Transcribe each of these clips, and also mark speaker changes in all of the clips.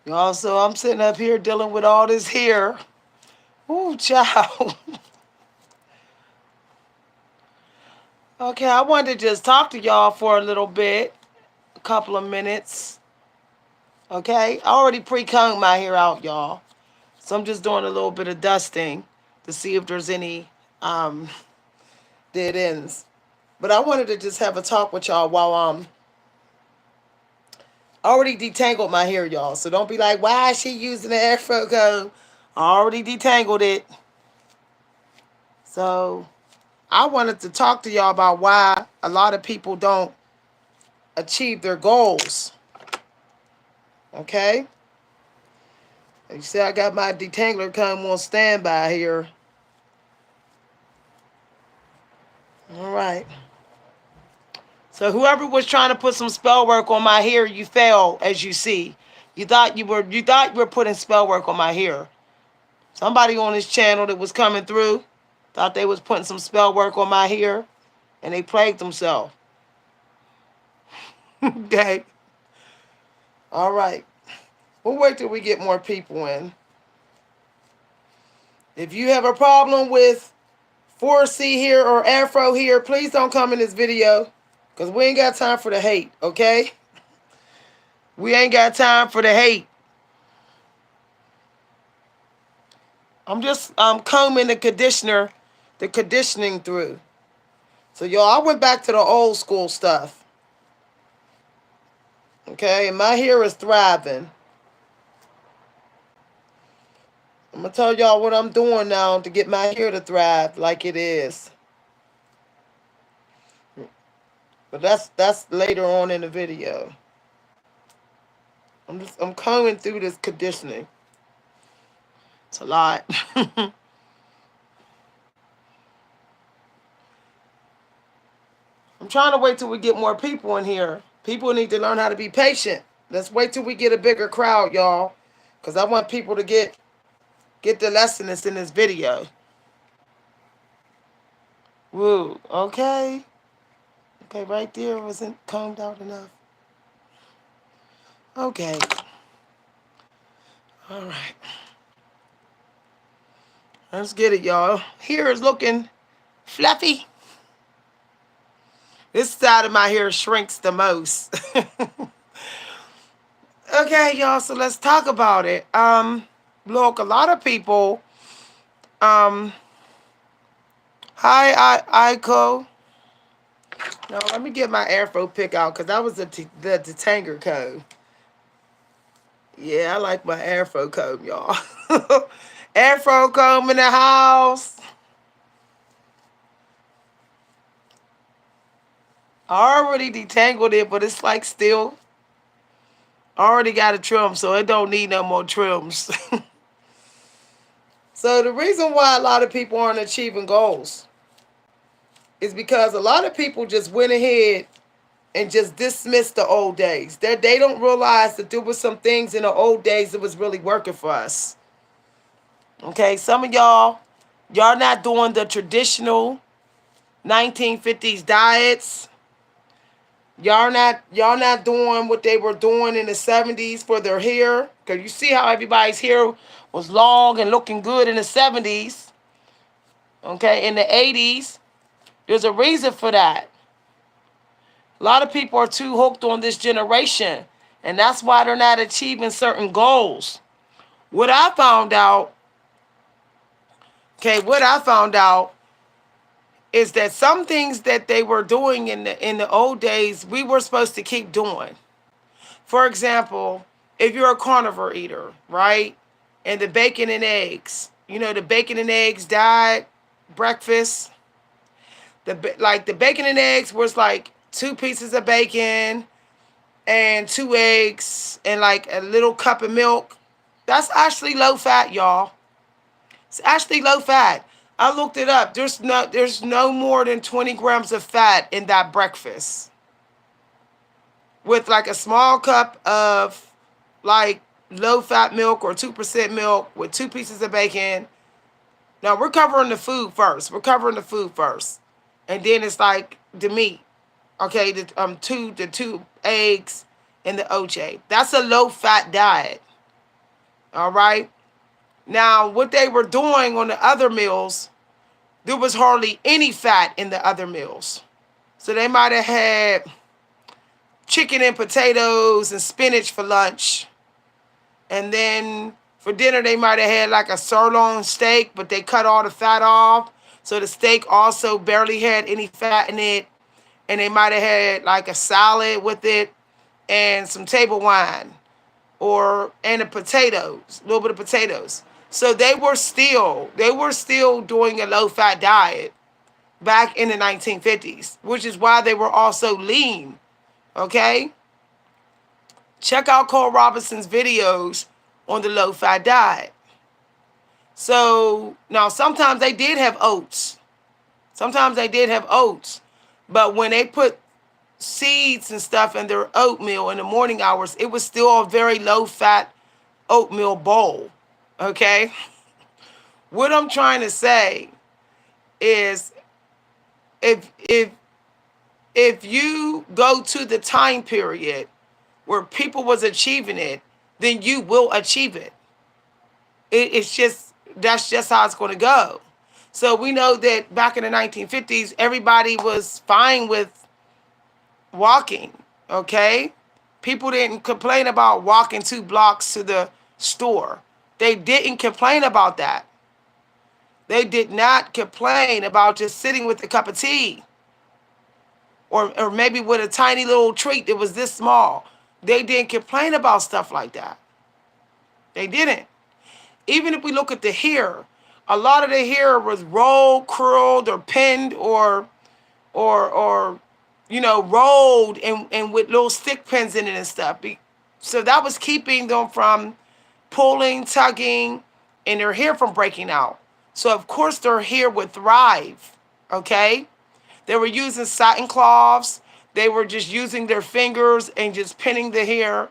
Speaker 1: Y'all, so I'm sitting up here dealing with all this here. Ooh, child. Okay, I wanted to just talk to y'all for a little bit, a couple of minutes. Okay, I already pre-combed my hair out, y'all. So I'm just doing a little bit of dusting to see if there's any um, dead ends. But I wanted to just have a talk with y'all while I already detangled my hair, y'all. So don't be like, why is she using the afro comb? I already detangled it. So I wanted to talk to y'all about why a lot of people don't achieve their goals. Okay? You see, I got my detangler comb on standby here. All right. So whoever was trying to put some spell work on my hair, you failed, as you see. You thought you were putting spell work on my hair. Somebody on this channel that was coming through thought they was putting some spell work on my hair, and they plagued themselves. Okay. All right. We'll wait till we get more people in. If you have a problem with 4C here or Afro here, please don't come in this video, because we ain't got time for the hate, okay? We ain't got time for the hate. I'm just combing the conditioning through. So y'all, I went back to the old school stuff. Okay, and my hair is thriving. I'm gonna tell y'all what I'm doing now to get my hair to thrive like it is. But that's later on in the video. I'm combing through this conditioning. It's a lot. I'm trying to wait till we get more people in here. People need to learn how to be patient. Let's wait till we get a bigger crowd, y'all. Because I want people to get the lesson that's in this video. Woo, okay. Okay, right there wasn't combed out enough. Okay. All right. Let's get it, y'all. Hair is looking fluffy. This side of my hair shrinks the most. Okay, y'all, so let's talk about it. Look, a lot of people, hi, Iko. No, let me get my afro pick out, because that was the detanger comb. Yeah, I like my afro comb, y'all. Afro comb in the house. I already detangled it, but it's like still, I already got a trim, so it don't need no more trims. So the reason why a lot of people aren't achieving goals is because a lot of people just went ahead and just dismissed the old days. They don't realize that there was some things in the old days that was really working for us. Okay, some of y'all not doing the traditional 1950s diets. Y'all not doing what they were doing in the 70s for their hair. Cause you see how everybody's hair was long and looking good in the 70s. Okay, in the 80s. There's a reason for that. A lot of people are too hooked on this generation, and that's why they're not achieving certain goals. What I found out, what I found out is that some things that they were doing in the old days, we were supposed to keep doing. For example, if you're a carnivore eater, right? And the bacon and eggs, the bacon and eggs diet breakfast. The bacon and eggs was like 2 pieces of bacon and 2 eggs and like a little cup of milk. That's actually low fat, y'all. It's actually low fat. I looked it up. There's no more than 20 grams of fat in that breakfast. With like a small cup of like low fat milk or 2% milk with 2 pieces of bacon. Now we're covering the food first. And then it's like the meat. Okay, the two eggs in the OJ. That's a low-fat diet. All right. Now, what they were doing on the other meals, there was hardly any fat in the other meals. So they might have had chicken and potatoes and spinach for lunch. And then for dinner, they might have had like a sirloin steak, but they cut all the fat off. So the steak also barely had any fat in it. And they might have had like a salad with it and some table wine and the potatoes, a little bit of potatoes. So they were still doing a low fat diet back in the 1950s, which is why they were also lean. Okay? Check out Cole Robinson's videos on the low fat diet. So now sometimes they did have oats. But when they put seeds and stuff in their oatmeal in the morning hours, it was still a very low fat oatmeal bowl. Okay? What I'm trying to say is if you go to the time period where people was achieving it, then you will achieve it. That's just how it's going to go. So we know that back in the 1950s, everybody was fine with walking, okay? People didn't complain about walking 2 blocks to the store. They didn't complain about that. They did not complain about just sitting with a cup of tea or maybe with a tiny little treat that was this small. They didn't complain about stuff like that. They didn't. Even if we look at the hair, a lot of the hair was rolled, curled, or pinned, or rolled and with little stick pins in it and stuff. So that was keeping them from pulling, tugging, and their hair from breaking out. So of course their hair would thrive. Okay? They were using satin cloths. They were just using their fingers and just pinning the hair.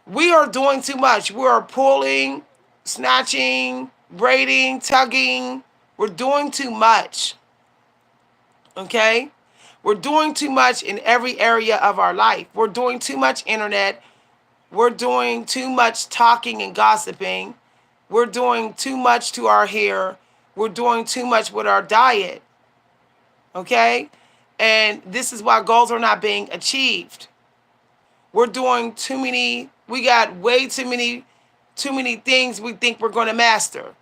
Speaker 1: We are doing too much. We are pulling, snatching, braiding, tugging. We're doing too much. Okay? We're doing too much in every area of our life. We're doing too much internet. We're doing too much talking and gossiping. We're doing too much to our hair. We're doing too much with our diet. Okay? And this is why goals are not being achieved. We're doing too many, we got way too many things we think we're going to master.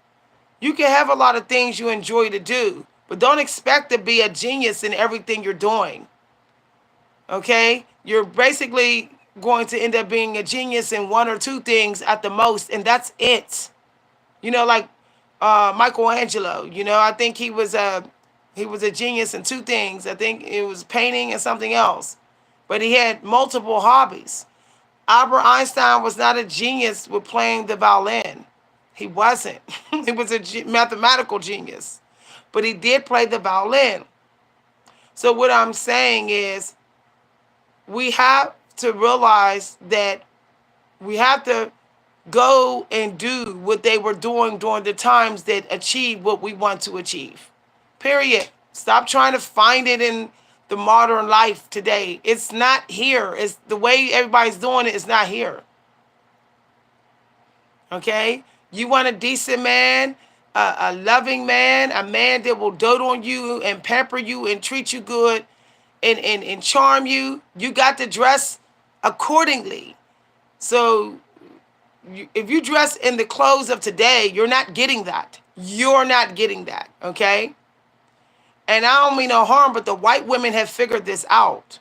Speaker 1: You can have a lot of things you enjoy to do, but don't expect to be a genius in everything you're doing. Okay? You're basically going to end up being a genius in 1 or 2 things at the most, and that's it. Like Michelangelo, I think he was a genius in 2 things. I think it was painting and something else. But he had multiple hobbies. Albert Einstein was not a genius with playing the violin. He wasn't. He was a mathematical genius. But he did play the violin. So what I'm saying is we have to realize that we have to go and do what they were doing during the times that achieved what we want to achieve. Period. Stop trying to find it in the modern life today. It's not here. It's the way everybody's doing it is not here. Okay? You want a decent man, a loving man, a man that will dote on you and pamper you and treat you good and charm you. You got to dress accordingly. So if you dress in the clothes of today, you're not getting that. You're not getting that. Okay? And I don't mean no harm, but the white women have figured this out.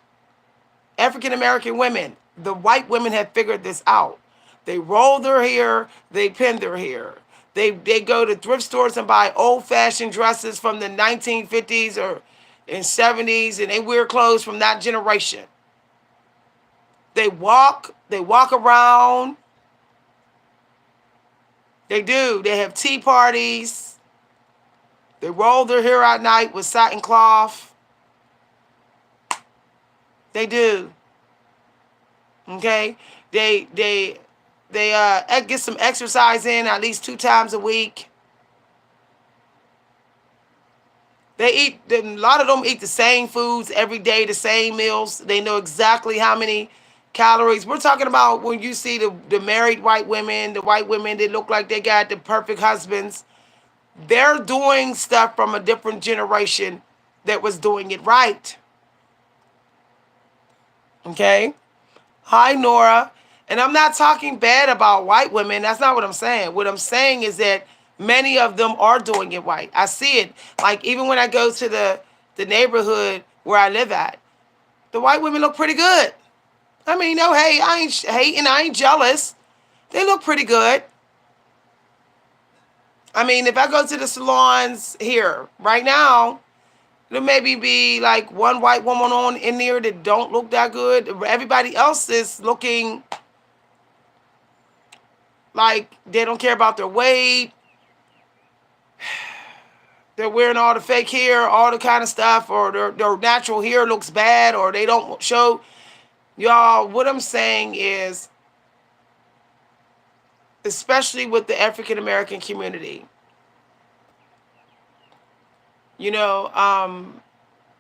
Speaker 1: African American women, the white women have figured this out. They roll their hair, they pin their hair. They go to thrift stores and buy old-fashioned dresses from the 1950s or in 70s, and they wear clothes from that generation. They walk around. They do. They have tea parties. They roll their hair at night with satin cloth. They do. Okay? They get some exercise in at least 2 times a week. A lot of them eat the same foods every day, the same meals. They know exactly how many calories. We're talking about when you see the married white women, the white women that look like they got the perfect husbands. They're doing stuff from a different generation that was doing it right. Okay? Hi, Nora. And I'm not talking bad about white women. That's not what I'm saying. What I'm saying is that many of them are doing it right. I see it. Like, even when I go to the neighborhood where I live at, the white women look pretty good. I mean, no, hey, I ain't hating, I ain't jealous. They look pretty good. I mean, if I go to the salons here right now, there maybe be like one white woman on in there that don't look that good. Everybody else is looking like they don't care about their weight. They're wearing all the fake hair, all the kind of stuff, or their natural hair looks bad, or they don't show. Y'all, what I'm saying is, especially with the African American community, you know,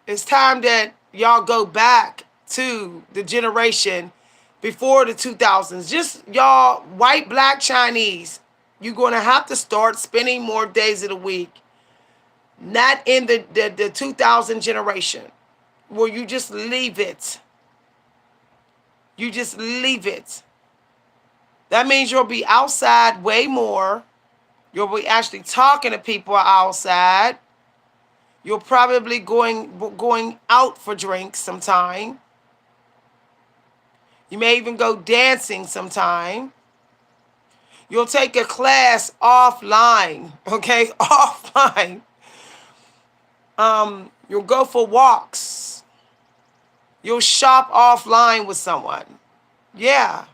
Speaker 1: it's time that y'all go back to the generation before the 2000s. Just y'all, white, black, Chinese, you're going to have to start spending more days of the week. Not in the 2000 generation where you just leave it. You just leave it. That means you'll be outside way more. You'll be actually talking to people outside. You'll probably going out for drinks sometime. You may even go dancing sometime. You'll take a class offline, okay? Offline. You'll go for walks. You'll shop offline with someone. Yeah.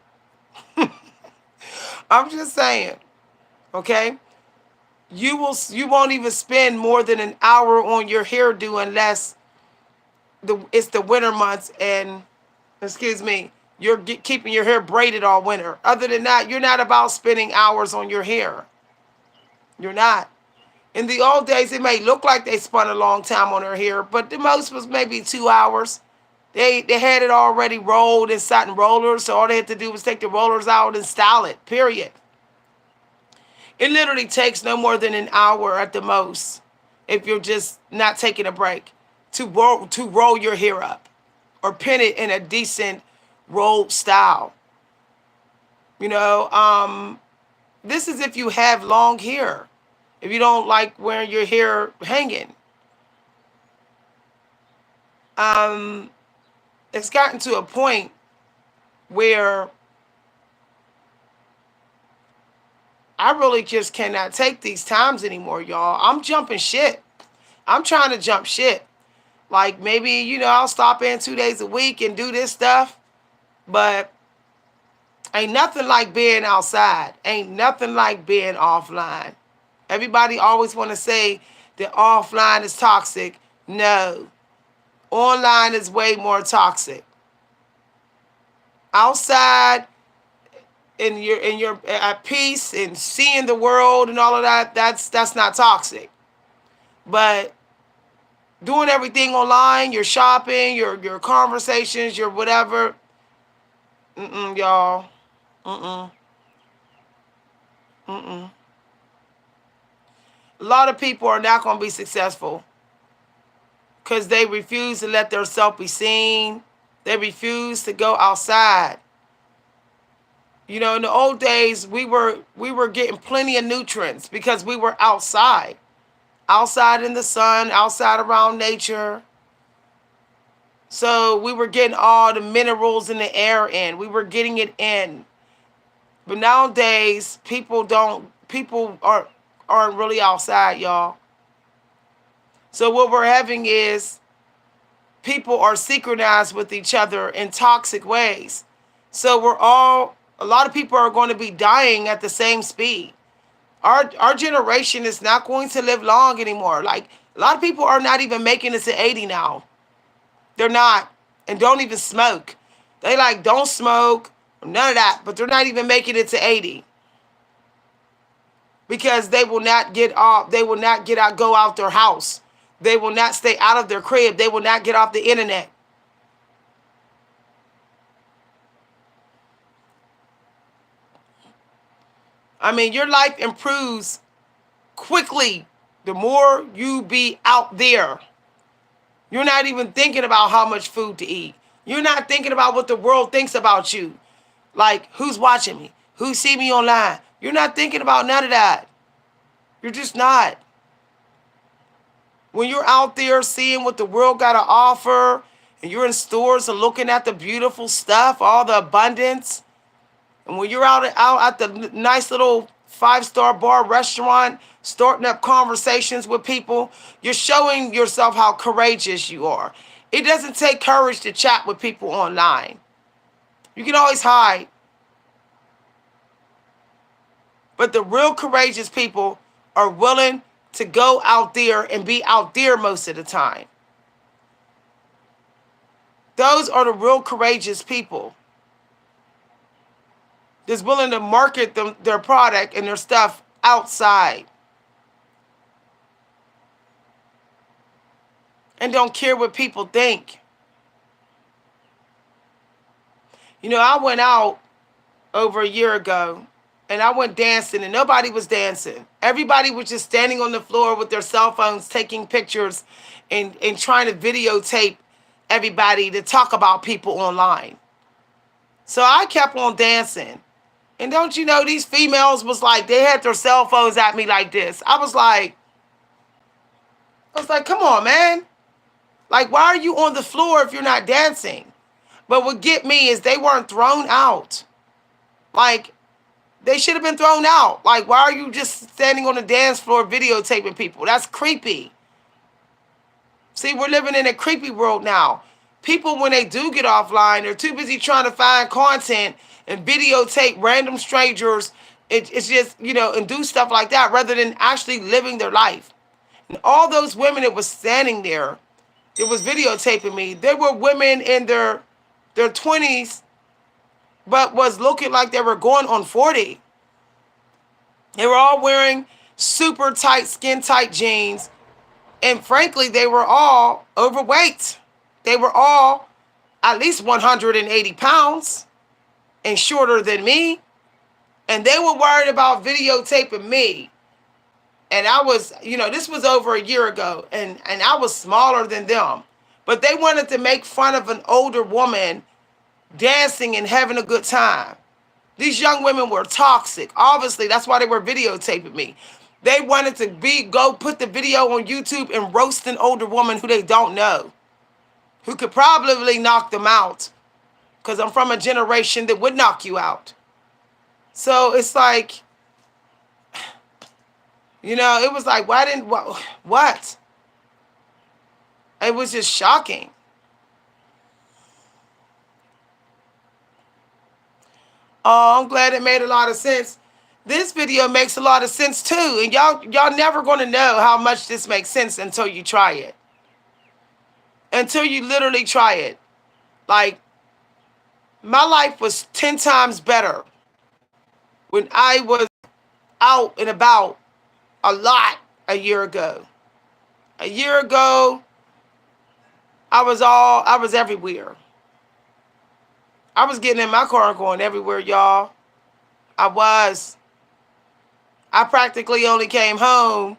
Speaker 1: I'm just saying, okay? You won't even spend more than an hour on your hairdo unless it's the winter months and, excuse me, you're keeping your hair braided all winter. Other than that, you're not about spending hours on your hair. You're not. In the old days, it may look like they spent a long time on their hair, but the most was maybe 2 hours. They had it already rolled and sat in rollers, so all they had to do was take the rollers out and style it, period. It literally takes no more than an hour at the most, if you're just not taking a break, to roll your hair up or pin it in a decent rolled style. You know, this is if you have long hair. If you don't like wearing your hair hanging. It's gotten to a point where I really just cannot take these times anymore, y'all. I'm jumping shit. I'm trying to jump shit. Like, maybe, you know, I'll stop in 2 days a week and do this stuff. But ain't nothing like being outside. Ain't nothing like being offline. Everybody always want to say that offline is toxic. No. Online is way more toxic. Outside, in your at peace and seeing the world and all of that, that's not toxic. But doing everything online, your shopping, your conversations, your whatever, y'all, mm-mm. A lot of people are not going to be successful because they refuse to let their self be seen. They refuse to go outside. You know, in the old days, we were getting plenty of nutrients because we were outside. Outside in the sun, outside around nature. So we were getting all the minerals in the air in. We were getting it in. But nowadays, people aren't really outside, y'all. So what we're having is people are synchronized with each other in toxic ways. So a lot of people are going to be dying at the same speed. Our generation is not going to live long anymore. Like, a lot of people are not even making it to 80 now. They're not. And don't even smoke. They like, don't smoke, none of that. But they're not even making it to 80. Because they will not get off. They will not go out their house. They will not stay out of their crib. They will not get off the internet. I mean, your life improves quickly the more you be out there. You're not even thinking about how much food to eat. You're not thinking about what the world thinks about you. Like, who's watching me? Who see me online? You're not thinking about none of that. You're just not. When you're out there seeing what the world got to offer, and you're in stores and looking at the beautiful stuff, all the abundance, and when you're out at the nice little five-star bar restaurant, starting up conversations with people, you're showing yourself how courageous you are. It doesn't take courage to chat with people online. You can always hide. But the real courageous people are willing to go out there and be out there most of the time. Those are the real courageous people. That's willing to market their product and their stuff outside. And don't care what people think. You know, I went out over a year ago and I went dancing and nobody was dancing. Everybody was just standing on the floor with their cell phones taking pictures and trying to videotape everybody to talk about people online. So I kept on dancing. And don't you know, these females was like, they had their cell phones at me like this. I was like, come on, man. Like, why are you on the floor if you're not dancing? But what get me is they weren't thrown out. Like, they should have been thrown out. Like, why are you just standing on the dance floor videotaping people? That's creepy. See, we're living in a creepy world now. People, when they do get offline, they're too busy trying to find content and videotape random strangers. It's just, you know, and do stuff like that rather than actually living their life. And all those women that was standing there, that was videotaping me, they were women in their 20s, but was looking like they were going on 40. They were all wearing super tight, skin tight jeans. And frankly, they were all overweight. They were all at least 180 pounds and shorter than me. And they were worried about videotaping me. And I was, you know, this was over a year ago. And I was smaller than them. But they wanted to make fun of an older woman dancing and having a good time. These young women were toxic. Obviously, that's why they were videotaping me. They wanted to go put the video on YouTube and roast an older woman who they don't know, who could probably knock them out, because I'm from a generation that would knock you out. So it's like, you know, it was like, what? It was just shocking. Oh, I'm glad it made a lot of sense. This video makes a lot of sense too. And y'all never going to know how much this makes sense until you try it. Until you literally try it. Like, my life was 10 times better when I was out and about a lot a year ago. A year ago, I was everywhere. I was getting in my car and going everywhere, y'all. I practically only came home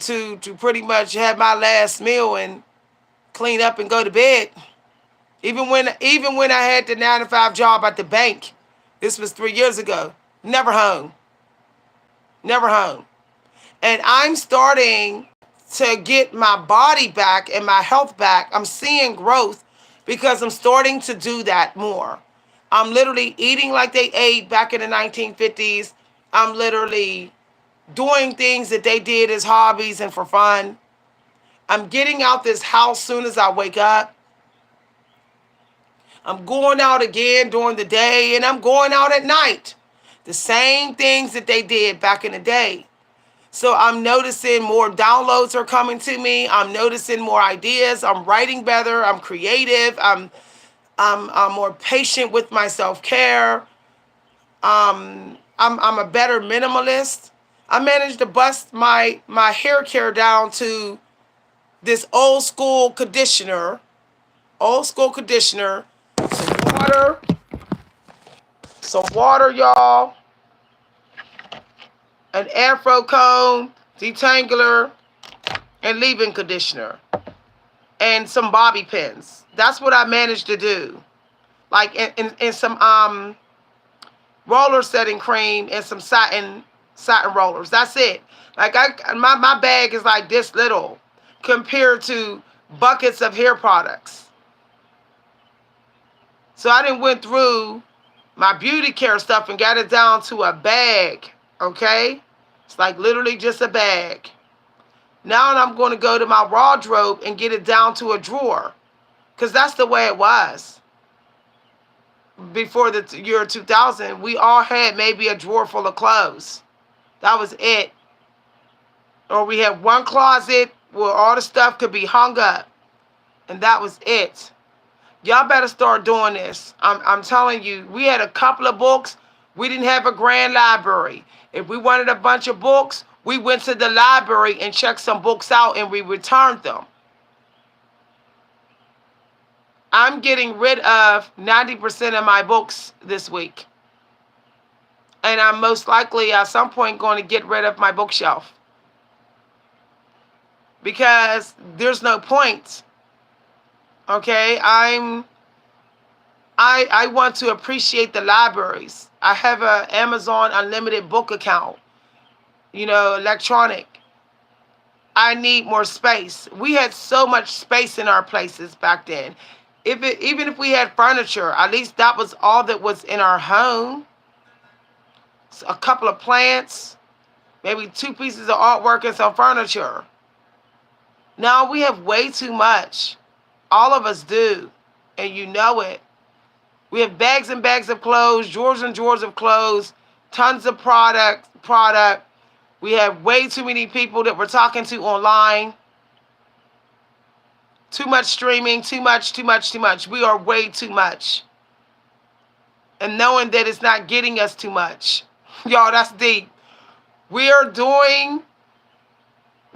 Speaker 1: to pretty much have my last meal and clean up and go to bed. Even when I had the 9-to-5 job at the bank, this was 3 years ago, never home. Never home. And I'm starting to get my body back and my health back. I'm seeing growth because I'm starting to do that more. I'm literally eating like they ate back in the 1950s. I'm literally doing things that they did as hobbies and for fun. I'm getting out this house soon as I wake up. I'm going out again during the day, and I'm going out at night. The same things that they did back in the day. So I'm noticing more downloads are coming to me. I'm noticing more ideas. I'm writing better. I'm creative. I'm more patient with my self-care. I'm a better minimalist. I managed to bust my hair care down to this old school conditioner, some water, y'all. an afro comb, detangler, and leave-in conditioner, and some bobby pins. That's what I managed to do. Like in some roller setting cream and some satin rollers. That's it. Like my bag is like this little compared to buckets of hair products. So I didn't went through my beauty care stuff and got it down to a bag. Okay? It's like literally just a bag. Now I'm going to go to my wardrobe and get it down to a drawer. Because that's the way it was. Before the year 2000, we all had maybe a drawer full of clothes. That was it. Or we had one closet where all the stuff could be hung up. And that was it. Y'all better start doing this. I'm telling you, we had a couple of books. We didn't have a grand library. If we wanted a bunch of books, we went to the library and checked some books out and we returned them. I'm getting rid of 90% of my books this week. And I'm most likely at some point going to get rid of my bookshelf. Because there's no point. Okay, I want to appreciate the libraries. I have a Amazon Unlimited book account, electronic. I need more space. We had so much space in our places back then. Even if we had furniture, at least that was all that was in our home. So a couple of plants, maybe 2 pieces of artwork and some furniture. Now we have way too much. All of us do, and you know it. We have bags and bags of clothes, drawers and drawers of clothes, tons of product. We have way too many people that we're talking to online. Too much streaming, too much. We are way too much. And knowing that it's not getting us too much. Y'all, that's deep. We are doing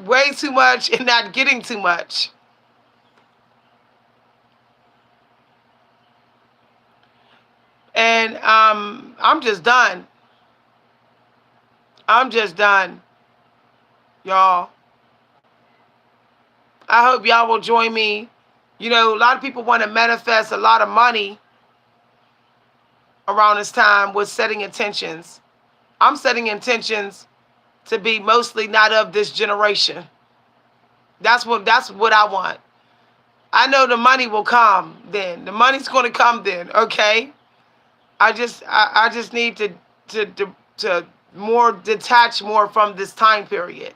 Speaker 1: way too much and not getting too much. And I'm just done. Y'all. I hope y'all will join me. A lot of people want to manifest a lot of money around this time with setting intentions. I'm setting intentions to be mostly not of this generation. That's what I want. I know the money will come then. The money's going to come then, okay? I just need to more detach more from this time period.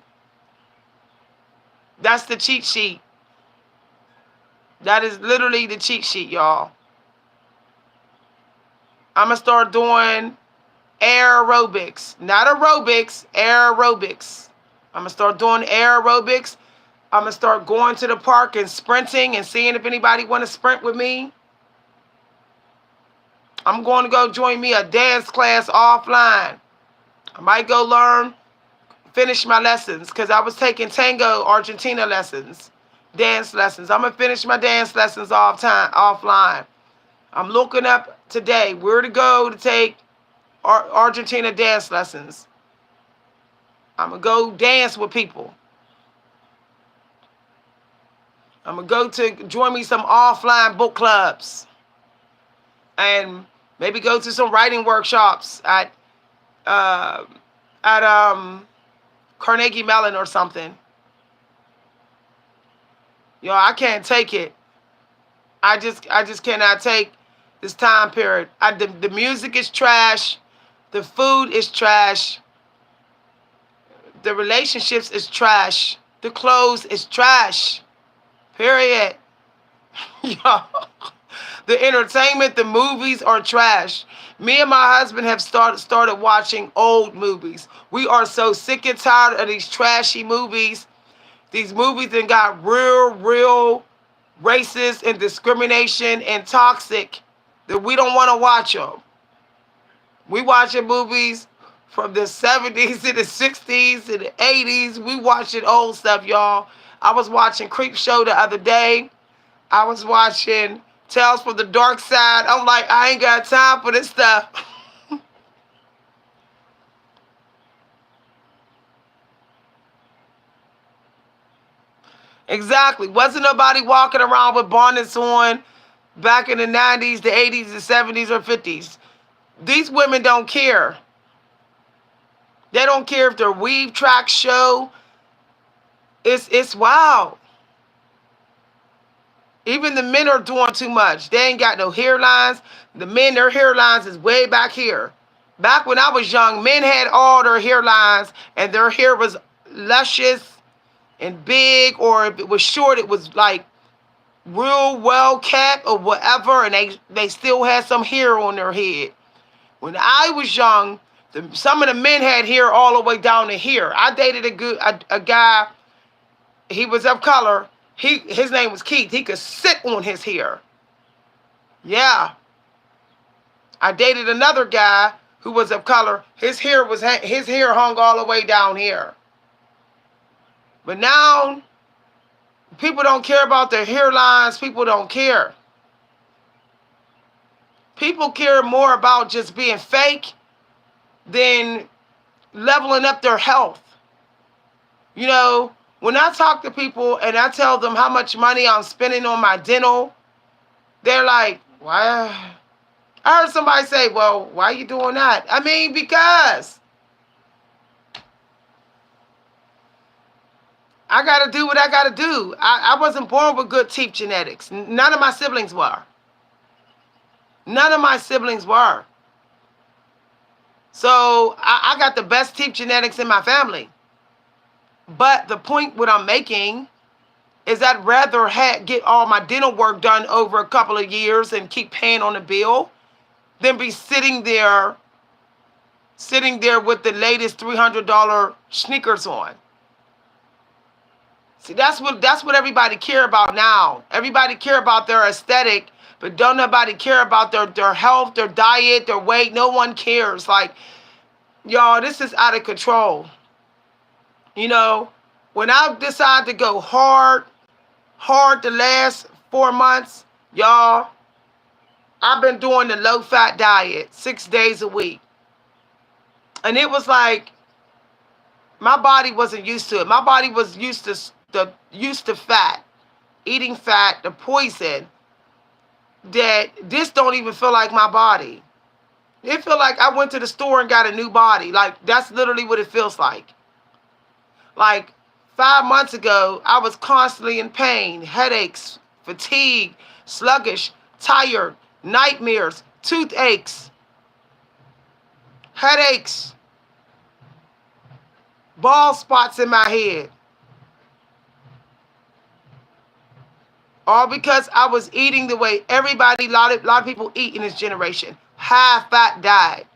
Speaker 1: That's the cheat sheet. That is literally the cheat sheet, y'all. I'm going to start doing aerobics. Not aerobics, aerobics. I'm going to start doing aerobics. I'm going to start going to the park and sprinting and seeing if anybody want to sprint with me. I'm going to go join me a dance class offline. I might go finish my lessons because I was taking tango Argentina lessons, dance lessons. I'm going to finish my dance lessons offline. I'm looking up today where to go to take Argentina dance lessons. I'm going to go dance with people. I'm going to go to join me some offline book clubs. And maybe go to some writing workshops at Carnegie Mellon or something. I can't take it. I just cannot take this time period. The music is trash. The food is trash. The relationships is trash. The clothes is trash. Period. Y'all. The entertainment, the movies are trash. Me and my husband have started watching old movies. We are so sick and tired of these trashy movies. These movies that got real racist and discrimination and toxic that we don't want to watch them. We watching movies from the 70s to the 60s to the 80s. We watching old stuff, y'all. I was watching Creep Show the other day. I was watching Tales from the Dark Side. I'm like, I ain't got time for this stuff. Exactly. Wasn't nobody walking around with bonnets on back in the 90s, the 80s, the 70s, or 50s. These women don't care. They don't care if their weave tracks show. It's wild. Even the men are doing too much. They ain't got no hairlines. The men, their hairlines is way back here. Back when I was young, men had all their hairlines and their hair was luscious and big, or if it was short, it was like real well kept or whatever, and they still had some hair on their head. When I was young, some of the men had hair all the way down to here. I dated a guy. He was of color. His name was Keith. He could sit on his hair. Yeah. I dated another guy who was of color. His hair hung all the way down here. But now people don't care about their hairlines. People don't care. People care more about just being fake than leveling up their health. You know, when I talk to people and I tell them how much money I'm spending on my dental, they're like, why? I heard somebody say, well, why are you doing that? I mean, because I got to do what I got to do. I wasn't born with good teeth genetics. None of my siblings were. None of my siblings were. So I got the best teeth genetics in my family. But the point what I'm making is I'd rather get all my dental work done over a couple of years and keep paying on the bill than be sitting there with the latest $300 sneakers on. See, that's what everybody care about now. Everybody care about their aesthetic, but don't nobody care about their health, their diet, their weight. No one cares. Like, y'all, this is out of control. You know, when I decide to go hard the last 4 months, y'all, I've been doing the low-fat diet 6 days a week. And it was like, my body wasn't used to it. My body was used to fat, eating fat, the poison, that this don't even feel like my body. It feel like I went to the store and got a new body. Like, that's literally what it feels like. Like, 5 months ago, I was constantly in pain, headaches, fatigue, sluggish, tired, nightmares, toothaches, headaches, bald spots in my head. All because I was eating the way a lot of people eat in this generation. High-fat diet.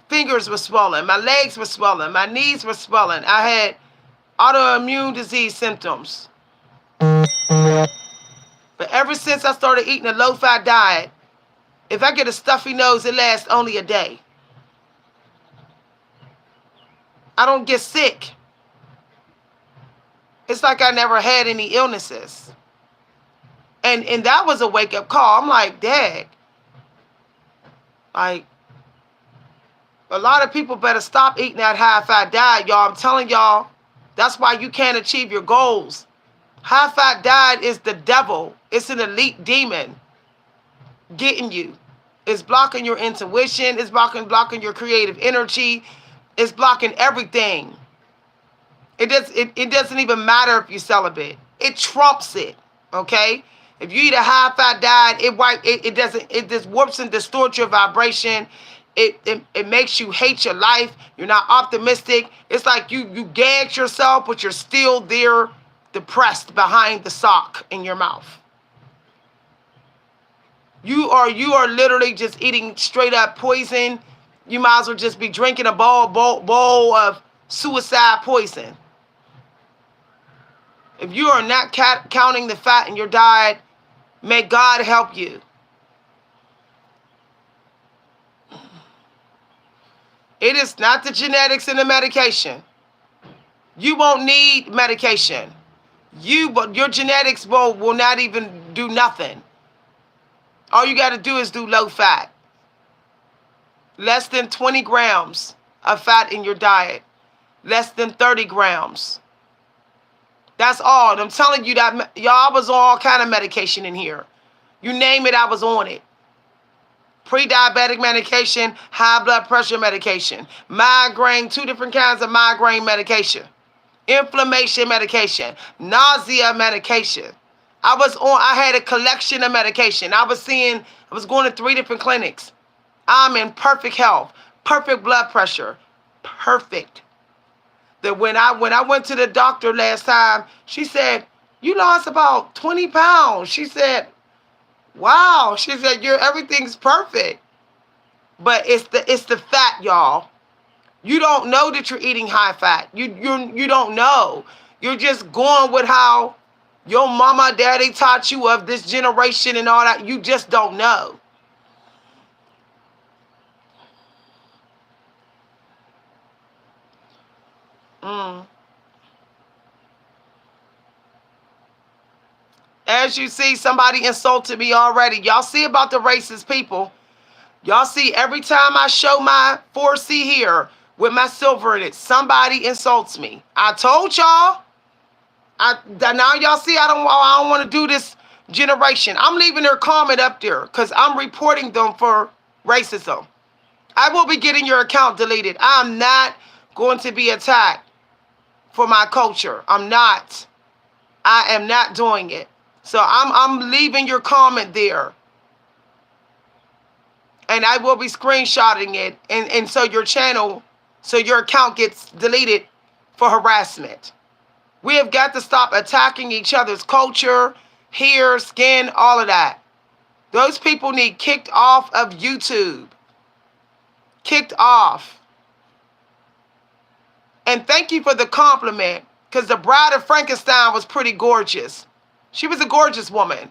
Speaker 1: Fingers were swollen. My legs were swollen. My knees were swollen. I had autoimmune disease symptoms. But ever since I started eating a low-fat diet, if I get a stuffy nose, it lasts only a day. I don't get sick. It's like I never had any illnesses. And that was a wake-up call. I'm like, Dad, like, a lot of people better stop eating that high-fat diet, y'all. I'm telling y'all, that's why you can't achieve your goals. High-fat diet is the devil. It's an elite demon getting you. It's blocking your intuition. It's blocking your creative energy. It's blocking everything. It doesn't even matter if you're celibate. It trumps it, okay? If you eat a high-fat diet, it just warps and distorts your vibration. It makes you hate your life. You're not optimistic. It's like you gagged yourself, but you're still there, depressed behind the sock in your mouth. You are literally just eating straight up poison. You might as well just be drinking a bowl of suicide poison. If you are not counting the fat in your diet, may God help you. It is not the genetics and the medication. You won't need medication. Your genetics will not even do nothing. All you got to do is do low fat. Less than 20 grams of fat in your diet. less than 30 grams. That's all. And I'm telling you that, y'all, I was on all kind of medication in here. You name it, I was on it. Pre-diabetic medication, high blood pressure medication, migraine, 2 different kinds of migraine medication, inflammation medication, nausea medication. I had a collection of medication. I was going to 3 different clinics. I'm in perfect health, perfect blood pressure, perfect. That when I went to the doctor last time, she said, "You lost about 20 pounds." She said, "Wow." She said, everything's perfect. But it's the fat, y'all. You don't know that you're eating high fat. You don't know. You're just going with how your mama, daddy taught you of this generation and all that. You just don't know. Mm. As you see, somebody insulted me already. Y'all see about the racist people. Y'all see every time I show my 4C here with my silver in it, somebody insults me. I told y'all. Now y'all see I don't want to do this generation. I'm leaving their comment up there because I'm reporting them for racism. I will be getting your account deleted. I'm not going to be attacked for my culture. I'm not. I am not doing it. So I'm leaving your comment there. And I will be screenshotting it. And so your account gets deleted for harassment. We have got to stop attacking each other's culture, hair, skin, all of that. Those people need kicked off of YouTube. Kicked off. And thank you for the compliment, because the Bride of Frankenstein was pretty gorgeous. She was a gorgeous woman.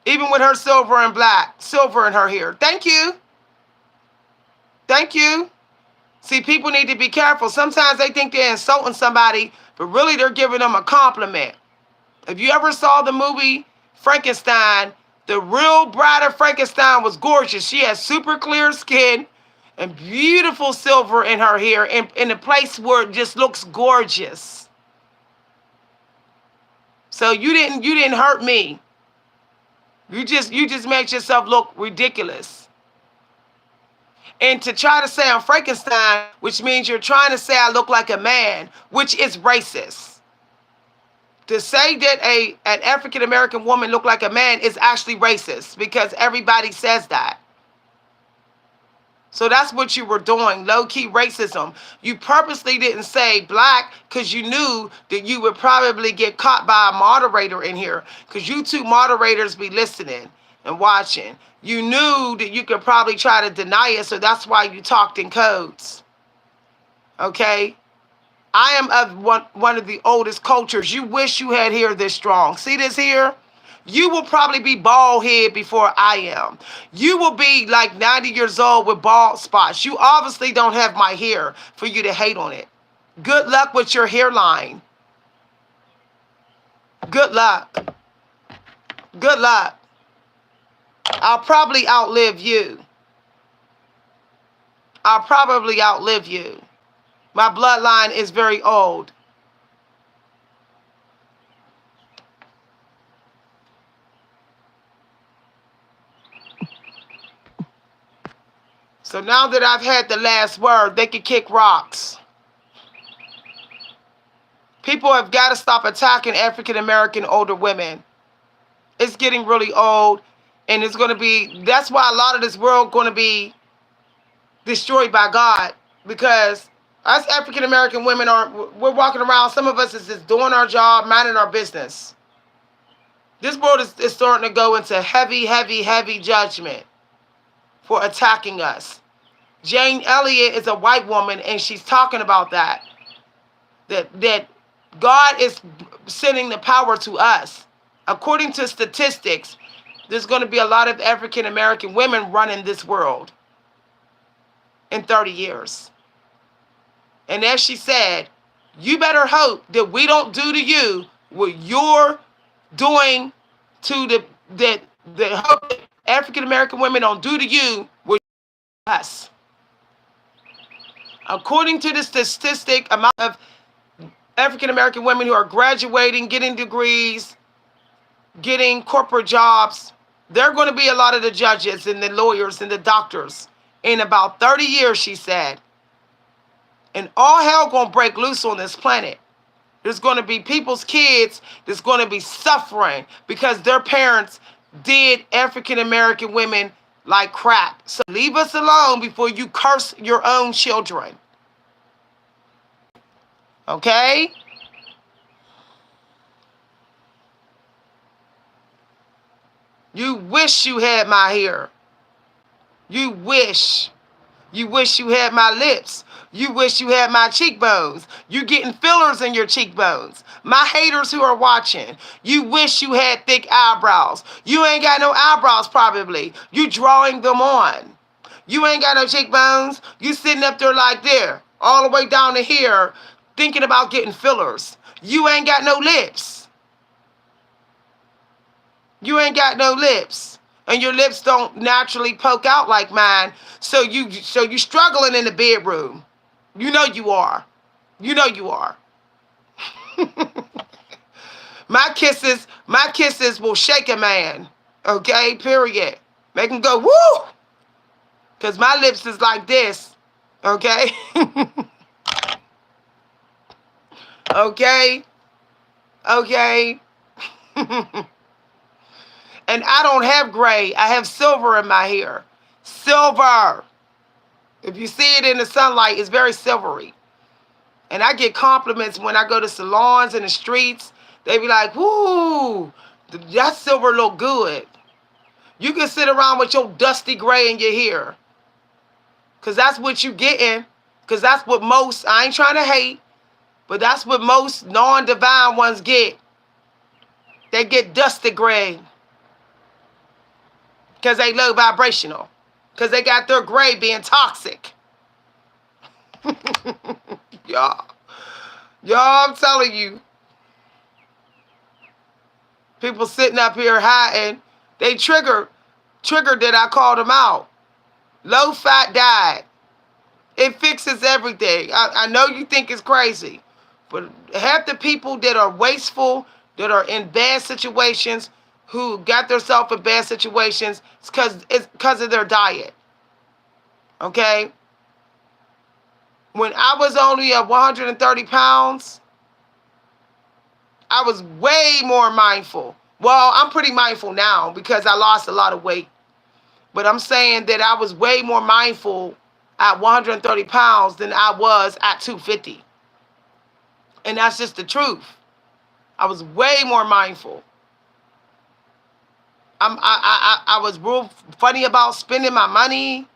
Speaker 1: Even with her silver in her hair. Thank you. Thank you. See, people need to be careful. Sometimes they think they're insulting somebody, but really they're giving them a compliment. If you ever saw the movie Frankenstein, the real Bride of Frankenstein was gorgeous. She had super clear skin and beautiful silver in her hair in a place where it just looks gorgeous. So you didn't hurt me. You just made yourself look ridiculous. And to try to say I'm Frankenstein, which means you're trying to say I look like a man, which is racist. To say that an African American woman look like a man is actually racist because everybody says that. So that's what you were doing, low-key racism. You purposely didn't say black because you knew that you would probably get caught by a moderator in here, because you 2 moderators be listening and watching. You knew that you could probably try to deny it, so that's why you talked in codes. Okay? I am of one of the oldest cultures. You wish you had hair this strong. See this here? You will probably be bald head before I am. You will be like 90 years old with bald spots. You obviously don't have my hair for you to hate on it. Good luck with your hairline. Good luck. Good luck. I'll probably outlive you. I'll probably outlive you. My bloodline is very old. So now that I've had the last word, they can kick rocks. People have got to stop attacking African American older women. It's getting really old, and it's going to be, that's why a lot of this world going to be destroyed by God, because us African American women we're walking around, some of us is just doing our job, minding our business. This world is starting to go into heavy, heavy, heavy judgment for attacking us. Jane Elliott is a white woman, and she's talking about that God is sending the power to us. According to statistics, there's going to be a lot of African American women running this world in 30 years. And as she said, you better hope that we don't do to you what you're doing to the hope that African American women don't do to you what us. According to the statistic, amount of African American women who are graduating, getting degrees, getting corporate jobs, they're going to be a lot of the judges and the lawyers and the doctors in about 30 years, she said. And all hell going to break loose on this planet. There's going to be people's kids that's going to be suffering because their parents did African American women like crap. So leave us alone before you curse your own children. Okay? You wish you had my hair. You wish. You wish you had my lips. You wish you had my cheekbones. You getting fillers in your cheekbones. My haters who are watching, you wish you had thick eyebrows. You ain't got no eyebrows probably. You drawing them on. You ain't got no cheekbones. You sitting up there like there, all the way down to here, thinking about getting fillers. You ain't got no lips. You ain't got no lips. And your lips don't naturally poke out like mine. So you struggling in the bedroom. You know you are. You know you are. my kisses will shake a man. Okay, period. Make him go, woo! Because my lips is like this. Okay? Okay? Okay? And I don't have gray. I have silver in my hair. Silver. If you see it in the sunlight, it's very silvery. And I get compliments when I go to salons in the streets. They be like, woo, that silver look good. You can sit around with your dusty gray in your hair. Because that's what you getting. Because that's what most, I ain't trying to hate, but that's what most non-divine ones get. They get dusty gray. Because they low vibrational. Because they got their gray being toxic. Y'all, I'm telling you. People sitting up here hiding. They triggered that I called them out. Low fat diet. It fixes everything. I know you think it's crazy. But half the people that are wasteful, that are in bad situations, who got themselves in bad situations, it's because of their diet. Okay? When I was only at 130 pounds, I was way more mindful. Well, I'm pretty mindful now because I lost a lot of weight. But I'm saying that I was way more mindful at 130 pounds than I was at 250. And that's just the truth. I was way more mindful. I was real funny about spending my money.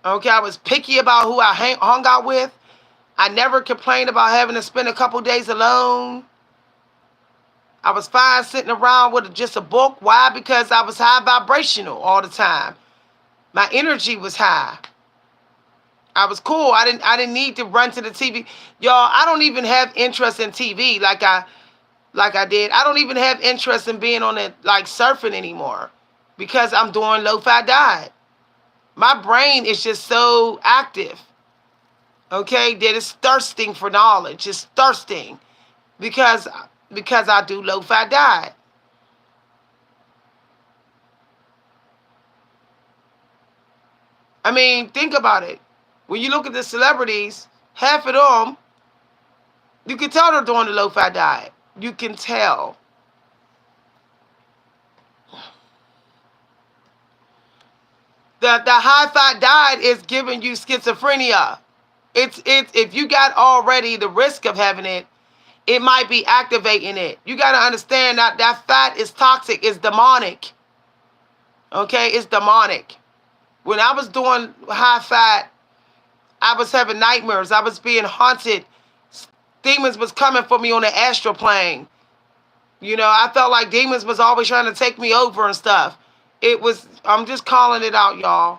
Speaker 1: Okay, I was picky about who I hung out with. I never complained about having to spend a couple days alone. I was fine sitting around with just a book. Why? Because I was high vibrational all the time. My energy was high. I was cool. I didn't need to run to the TV. Y'all, I don't even have interest in TV like I did. I don't even have interest in being on it like surfing anymore because I'm doing low-fat diet. My brain is just so active, okay, that it's thirsting for knowledge. It's thirsting because I do low-fat diet. I mean, think about it. When you look at the celebrities, half of them, you can tell they're doing the low-fat diet. You can tell. The high-fat diet is giving you schizophrenia. It's if you got already the risk of having it, it might be activating it. You got to understand that fat is toxic. It's demonic. Okay? It's demonic. When I was doing high-fat, I was having nightmares. I was being haunted. Demons was coming for me on the astral plane. You know, I felt like demons was always trying to take me over and stuff. I'm just calling it out, y'all.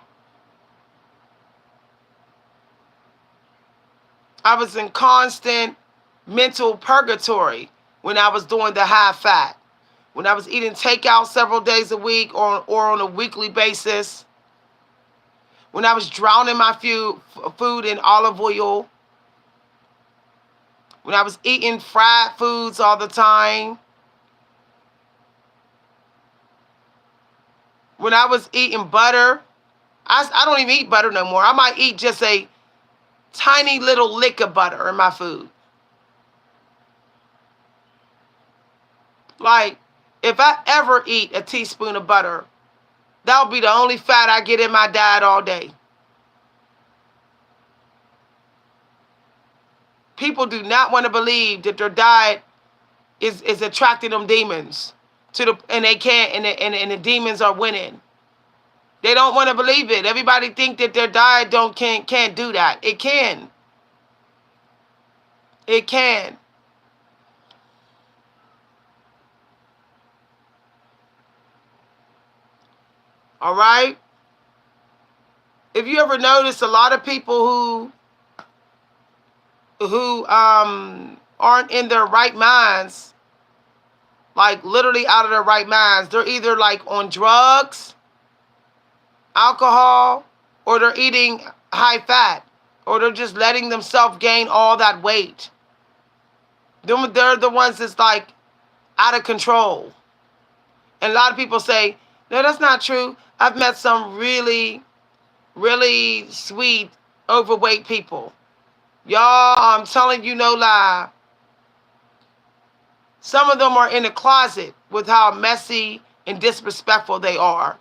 Speaker 1: I was in constant mental purgatory when I was doing the high fat. When I was eating takeout several days a week or on a weekly basis. when I was drowning my food in olive oil, when I was eating fried foods all the time, when I was eating butter. I don't even eat butter no more. I might eat just a tiny little lick of butter in my food. Like, if I ever eat a teaspoon of butter, that'll be the only fat I get in my diet all day. People do not want to believe that their diet is attracting them demons and they can't, and the demons are winning. They don't want to believe it. Everybody think that their diet can't do that. It can. It can. All right? If you ever notice, a lot of people who aren't in their right minds, like literally out of their right minds, they're either like on drugs, alcohol, or they're eating high fat, or they're just letting themselves gain all that weight. They're the ones that's like out of control. And a lot of people say, no, that's not true. I've met some really, really sweet, overweight people. Y'all, I'm telling you no lie. Some of them are in the closet with how messy and disrespectful they are.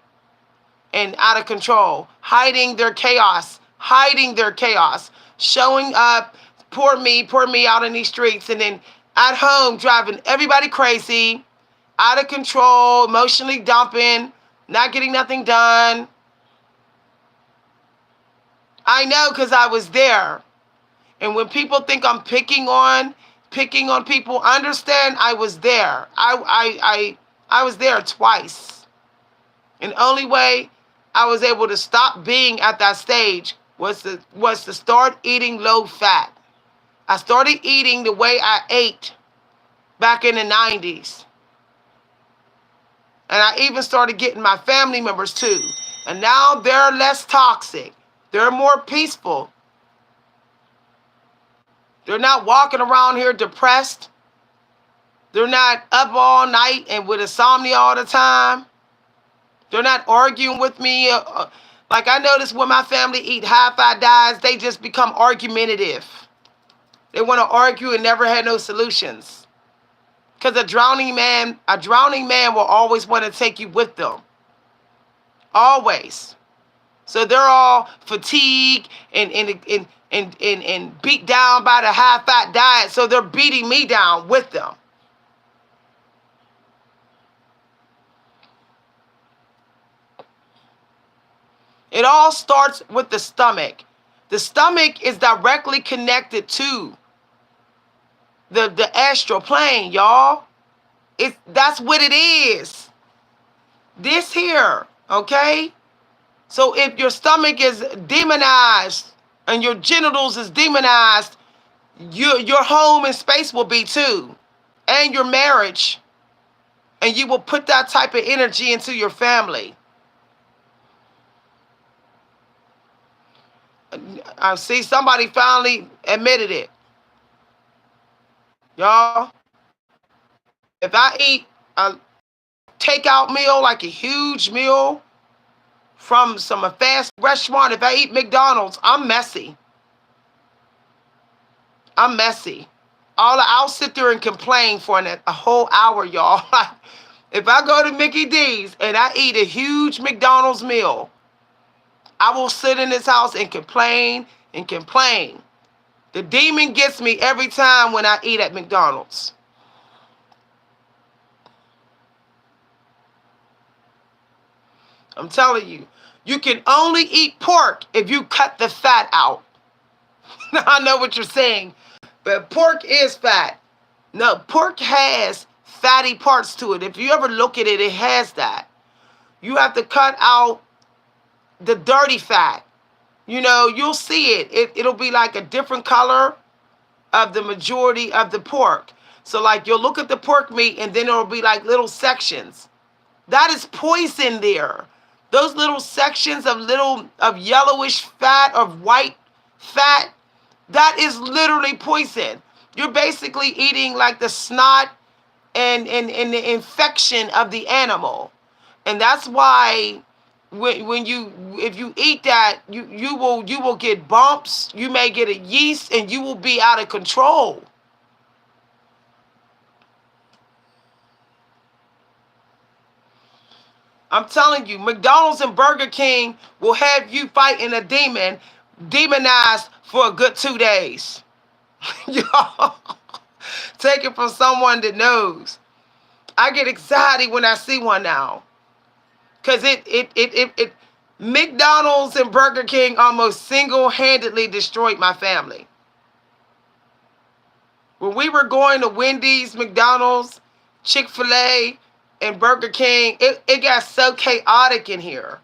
Speaker 1: And out of control. Hiding their chaos. Showing up, poor me out in these streets. And then at home, driving everybody crazy. Out of control, emotionally dumping, not getting nothing done. I know, because I was there. And when people think I'm picking on people, understand I was there. I was there twice. And the only way I was able to stop being at that stage was to start eating low fat. I started eating the way I ate back in the 90s. And I even started getting my family members too. And now they're less toxic. They're more peaceful. They're not walking around here depressed. They're not up all night and with insomnia all the time. They're not arguing with me. Like, I notice when my family eat high-fat diets, they just become argumentative. They want to argue and never had no solutions. Because a drowning man will always want to take you with them. Always. So they're all fatigued and beat down by the high-fat diet, so they're beating me down with them. It all starts with the stomach. The stomach is directly connected to the astral plane, y'all. That's what it is. This here, okay? So if your stomach is demonized and your genitals is demonized, your home and space will be too. And your marriage. And you will put that type of energy into your family. I see somebody finally admitted it. Y'all, if I eat a takeout meal, like a huge meal from some fast restaurant, if I eat McDonald's, I'm messy. I'll sit there and complain for a whole hour, y'all. If I go to Mickey D's and I eat a huge McDonald's meal, I will sit in this house and complain and complain. The demon gets me every time when I eat at McDonald's. I'm telling you, you can only eat pork if you cut the fat out. I know what you're saying, but pork is fat. No, pork has fatty parts to it. If you ever look at it, it has that. You have to cut out the dirty fat. You know, you'll see it. It'll be like a different color of the majority of the pork. So like you'll look at the pork meat and then it'll be like little sections. That is poison there. those little sections of yellowish fat, of white fat, that is literally poison. You're basically eating like the snot and the infection of the animal. And that's why when you, if you eat that, you will get bumps, you may get a yeast, and you will be out of control. I'm telling you, McDonald's and Burger King will have you fighting a demon, demonized for a good 2 days. Y'all, take it from someone that knows. I get excited when I see one now. Because McDonald's and Burger King almost single-handedly destroyed my family. When we were going to Wendy's, McDonald's, Chick-fil-A, and Burger King, it got so chaotic in here.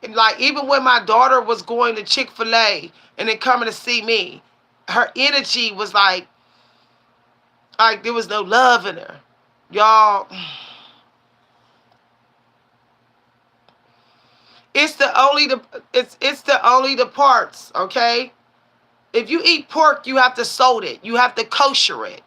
Speaker 1: And like, even when my daughter was going to Chick-fil-A and then coming to see me, her energy was like there was no love in her. Y'all, it's the only the parts, okay? If you eat pork, you have to salt it. You have to kosher it.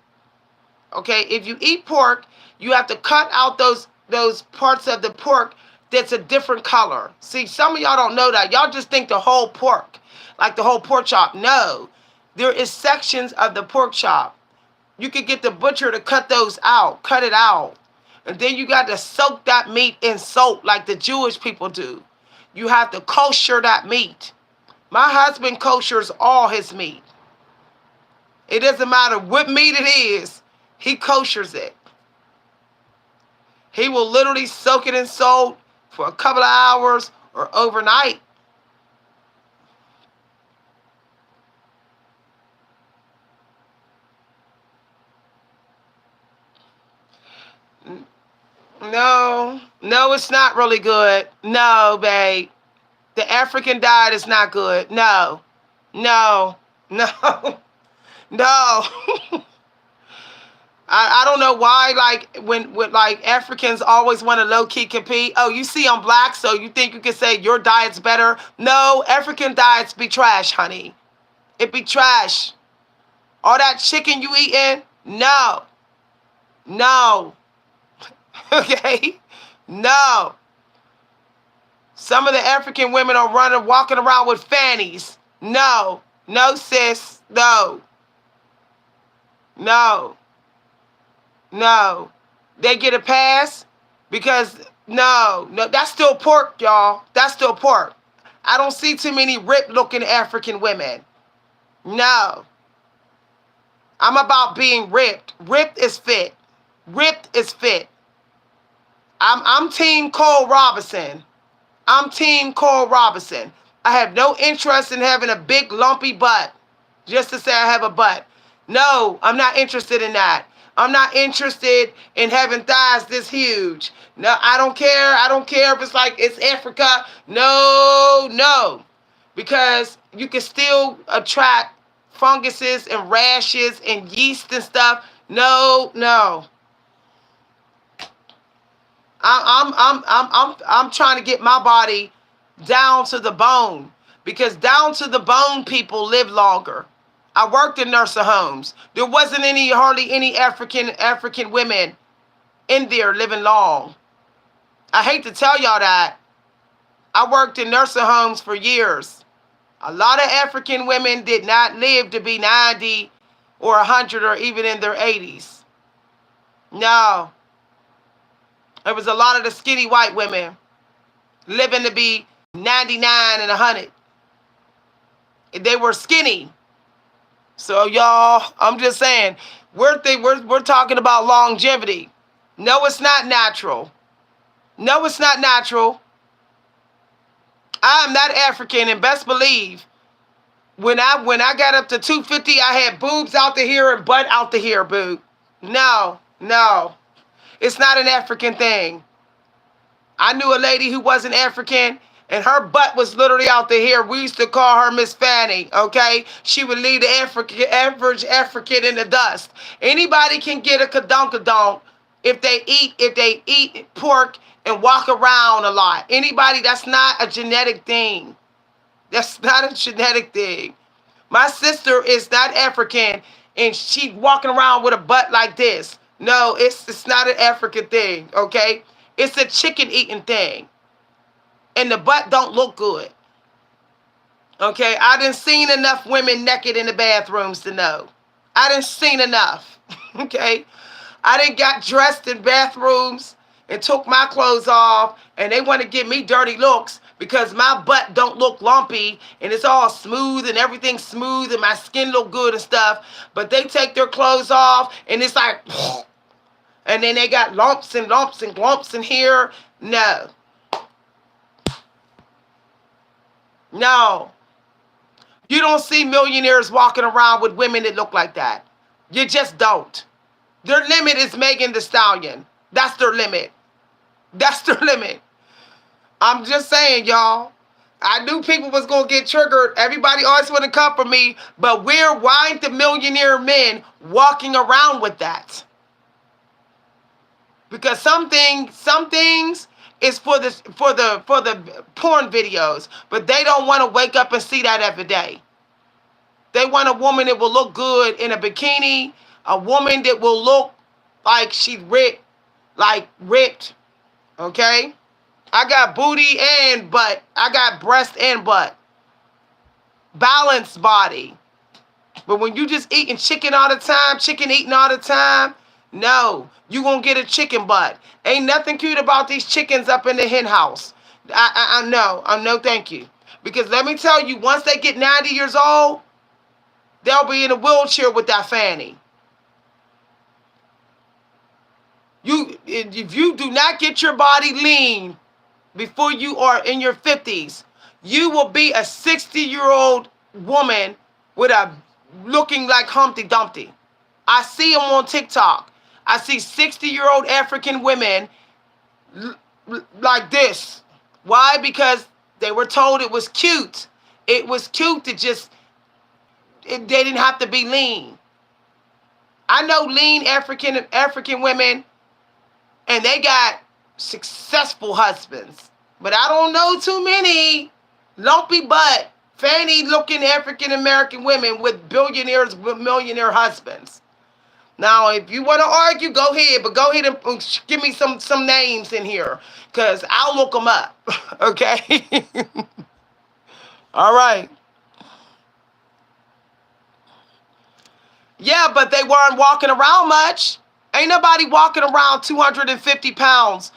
Speaker 1: Okay? If you eat pork, you have to cut out those parts of the pork that's a different color. See, some of y'all don't know that. Y'all just think the whole pork, like the whole pork chop. No. There is sections of the pork chop. You could get the butcher to cut those out, cut it out. And then you got to soak that meat in salt like the Jewish people do. You have to kosher that meat. My husband koshers all his meat. It doesn't matter what meat it is, he koshers it. He will literally soak it in salt for a couple of hours or overnight. No, it's not really good. No, babe. The African diet is not good. No, no, no, no. I don't know why, like, when like Africans always want to low-key compete. Oh, you see I'm black, so you think you can say your diet's better? No, African diets be trash, honey. It be trash. All that chicken you eating? No. No. Okay? No. Some of the African women are walking around with fannies. No. No, sis. No. No. No. They get a pass because, no, that's still pork, y'all. That's still pork. I don't see too many ripped-looking African women. No. I'm about being ripped. Ripped is fit. Ripped is fit. I'm Team Cole Robinson. I'm Team Cole Robinson. I have no interest in having a big lumpy butt just to say I have a butt. No, I'm not interested in that. I'm not interested in having thighs this huge. No, I don't care. I don't care if it's like it's Africa. No, no. Because you can still attract funguses and rashes and yeast and stuff. No, no. I'm trying to get my body down to the bone, because down to the bone people live longer. I worked in nursing homes. There wasn't hardly any African women in there living long. I hate to tell y'all that. I worked in nursing homes for years. A lot of African women did not live to be 90 or 100 or even in their 80s. No. There was a lot of the skinny white women living to be 99 and 100. They were skinny. So y'all, I'm just saying, we're talking about longevity. No, it's not natural. No, it's not natural. I'm not African, and best believe, when I got up to 250, I had boobs out to here and butt out to here, boo. No, no. It's not an African thing. I knew a lady who wasn't African, and her butt was literally out to here. We used to call her Miss Fanny, okay? She would leave the average African in the dust. Anybody can get a kadonkadonk if they eat pork and walk around a lot. Anybody, that's not a genetic thing. That's not a genetic thing. My sister is not African and she walking around with a butt like this. No, it's not an African thing, okay? It's a chicken eating thing. And the butt don't look good. Okay? I done seen enough women naked in the bathrooms to know. I done seen enough. Okay? I done got dressed in bathrooms and took my clothes off and they want to give me dirty looks because my butt don't look lumpy and it's all smooth and everything's smooth and my skin look good and stuff. But they take their clothes off and it's like, and then they got lumps and lumps and lumps in here. No. No. You don't see millionaires walking around with women that look like that. You just don't. Their limit is Megan Thee Stallion. That's their limit. That's their limit. I'm just saying, y'all. I knew people was going to get triggered. Everybody always want to come for me. But why ain't the millionaire men walking around with that? Because some things is for the porn videos. But they don't want to wake up and see that every day. They want a woman that will look good in a bikini. A woman that will look like she's ripped. Okay? I got booty and butt. I got breast and butt. Balanced body. But when you just eating chicken all the time, chicken eating all the time, no. You gonna get a chicken butt. Ain't nothing cute about these chickens up in the hen house. I know. No thank you. Because let me tell you, once they get 90 years old, they'll be in a wheelchair with that fanny. If you do not get your body lean before you are in your 50s, you will be a 60-year-old woman with a looking like Humpty Dumpty. I see them on TikTok. I see 60-year-old African women like this. Why? Because they were told it was cute. It was cute to they didn't have to be lean. I know lean African women, and they got successful husbands. But I don't know too many lumpy butt, fanny-looking African-American women with billionaires, with millionaire husbands. Now, if you want to argue, go ahead. But go ahead and give me some names in here. Because I'll look them up. Okay? All right. Yeah, but they weren't walking around much. Ain't nobody walking around 250 pounds,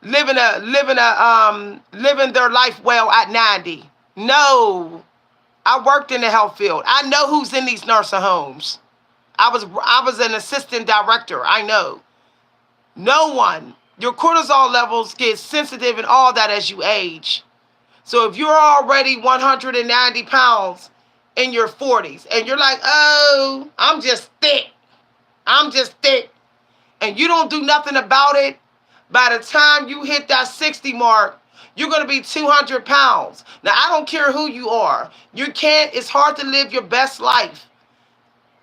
Speaker 1: living their life well at 90. No, I worked in the health field. I know who's in these nursing homes. I was an assistant director. I know. No one. Your cortisol levels get sensitive and all that as you age. So if you're already 190 pounds in your 40s and you're like, oh, I'm just thick. And you don't do nothing about it, by the time you hit that 60 mark, you're going to be 200 pounds. Now, I don't care who you are. It's hard to live your best life.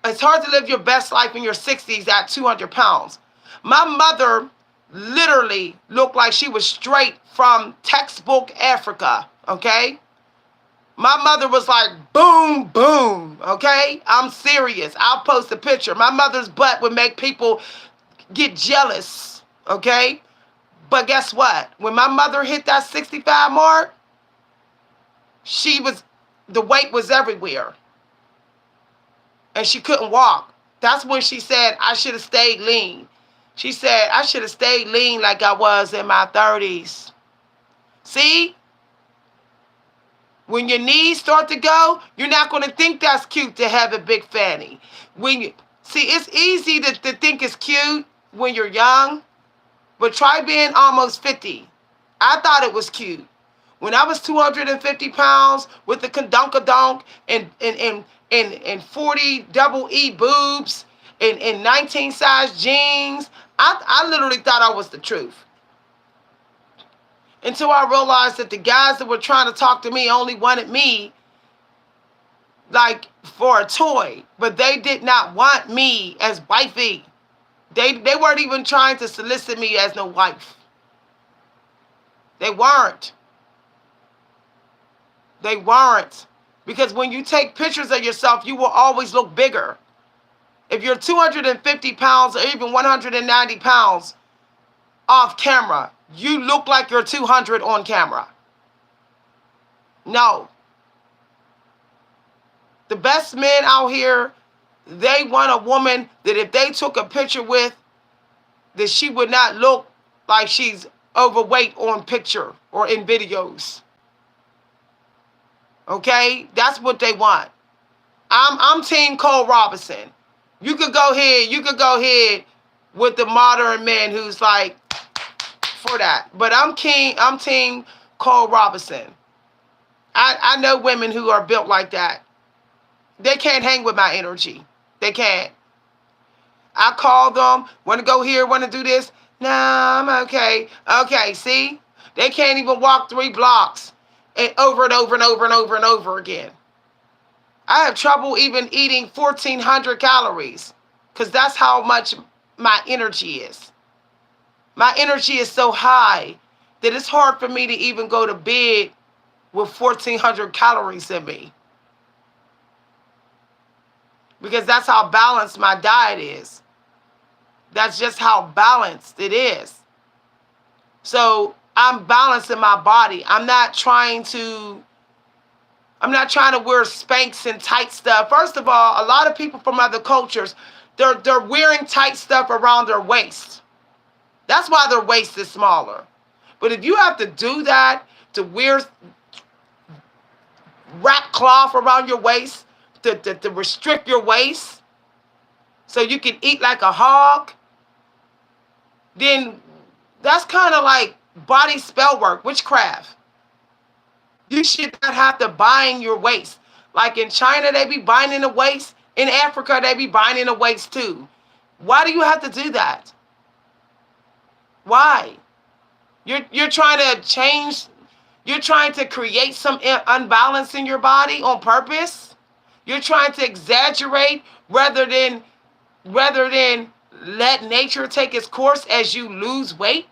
Speaker 1: It's hard to live your best life in your 60s at 200 pounds. My mother literally looked like she was straight from textbook Africa, okay? My mother was like, boom, boom, okay? I'm serious. I'll post a picture. My mother's butt would make people get jealous, okay? But guess what? When my mother hit that 65 mark, the weight was everywhere. And she couldn't walk. That's when she said, I should have stayed lean. She said, I should have stayed lean like I was in my 30s. See? When your knees start to go, you're not going to think that's cute to have a big fanny. It's easy to think it's cute when you're young, but try being almost 50. I thought it was cute. When I was 250 pounds with the kadunkadunk and 40 double E boobs and 19 size jeans, I literally thought I was the truth. Until I realized that the guys that were trying to talk to me only wanted me like for a toy, but they did not want me as wifey. They weren't even trying to solicit me as no wife. They weren't. They weren't. Because when you take pictures of yourself, you will always look bigger. If you're 250 pounds or even 190 pounds off camera, you look like you're 200 on camera. No. The best men out here, they want a woman that if they took a picture with, that she would not look like she's overweight on picture or in videos. Okay? That's what they want. I'm Team Cole Robinson. You could go ahead with the modern man who's like for that. But I'm Team Cole Robinson. I know women who are built like that. They can't hang with my energy. They can't. I call them, want to go here, want to do this. Nah, I'm okay. Okay, see? They can't even walk 3 blocks and over and over and over and over and over again. I have trouble even eating 1,400 calories because that's how much my energy is. My energy is so high that it's hard for me to even go to bed with 1,400 calories in me. Because that's how balanced my diet is. That's just how balanced it is. So I'm balancing my body. I'm not trying to wear Spanx and tight stuff. First of all, a lot of people from other cultures, they're wearing tight stuff around their waist. That's why their waist is smaller. But if you have to do that, to wear wrap cloth around your waist, to restrict your waist, so you can eat like a hog, then that's kind of like body spell work, witchcraft. You should not have to bind your waist. Like in China, they be binding the waist. In Africa, they be binding the waist too. Why do you have to do that? Why? You're trying to change. You're trying to create some unbalance in your body on purpose. You're trying to exaggerate rather than let nature take its course as you lose weight.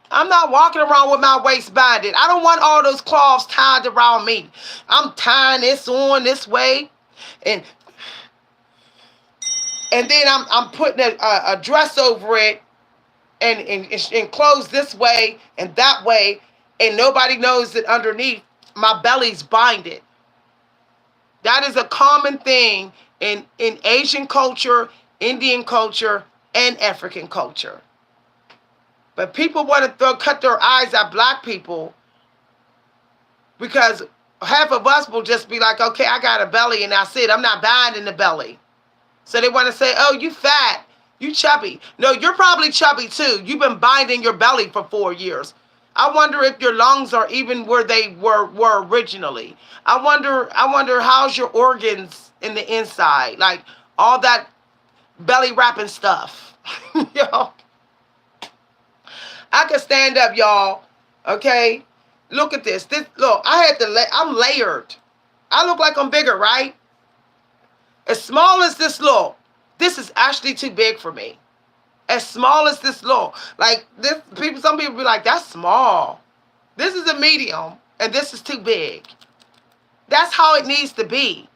Speaker 1: I'm not walking around with my waist binded. I don't want all those cloths tied around me. I'm tying this on this way, and then I'm putting a dress over it and clothes this way and that way, and nobody knows that underneath my belly's binded. That is a common thing in Asian culture, Indian culture, and African culture. But people want to cut their eyes at black people because half of us will just be like, okay, I got a belly and that's it. I'm not binding the belly. So they want to say, oh, you fat, you chubby. No, you're probably chubby too. You've been binding your belly for 4 years. I wonder if your lungs are even where they were originally. I wonder how's your organs in the inside, like all that belly wrapping stuff. Yo, I can stand up, y'all. Okay, look at this. Look, I'm layered. I look like I'm bigger, right? As small as this look, this is actually too big for me. As small as this look, like this, some people be like, that's small. This is a medium, and this is too big. That's how it needs to be.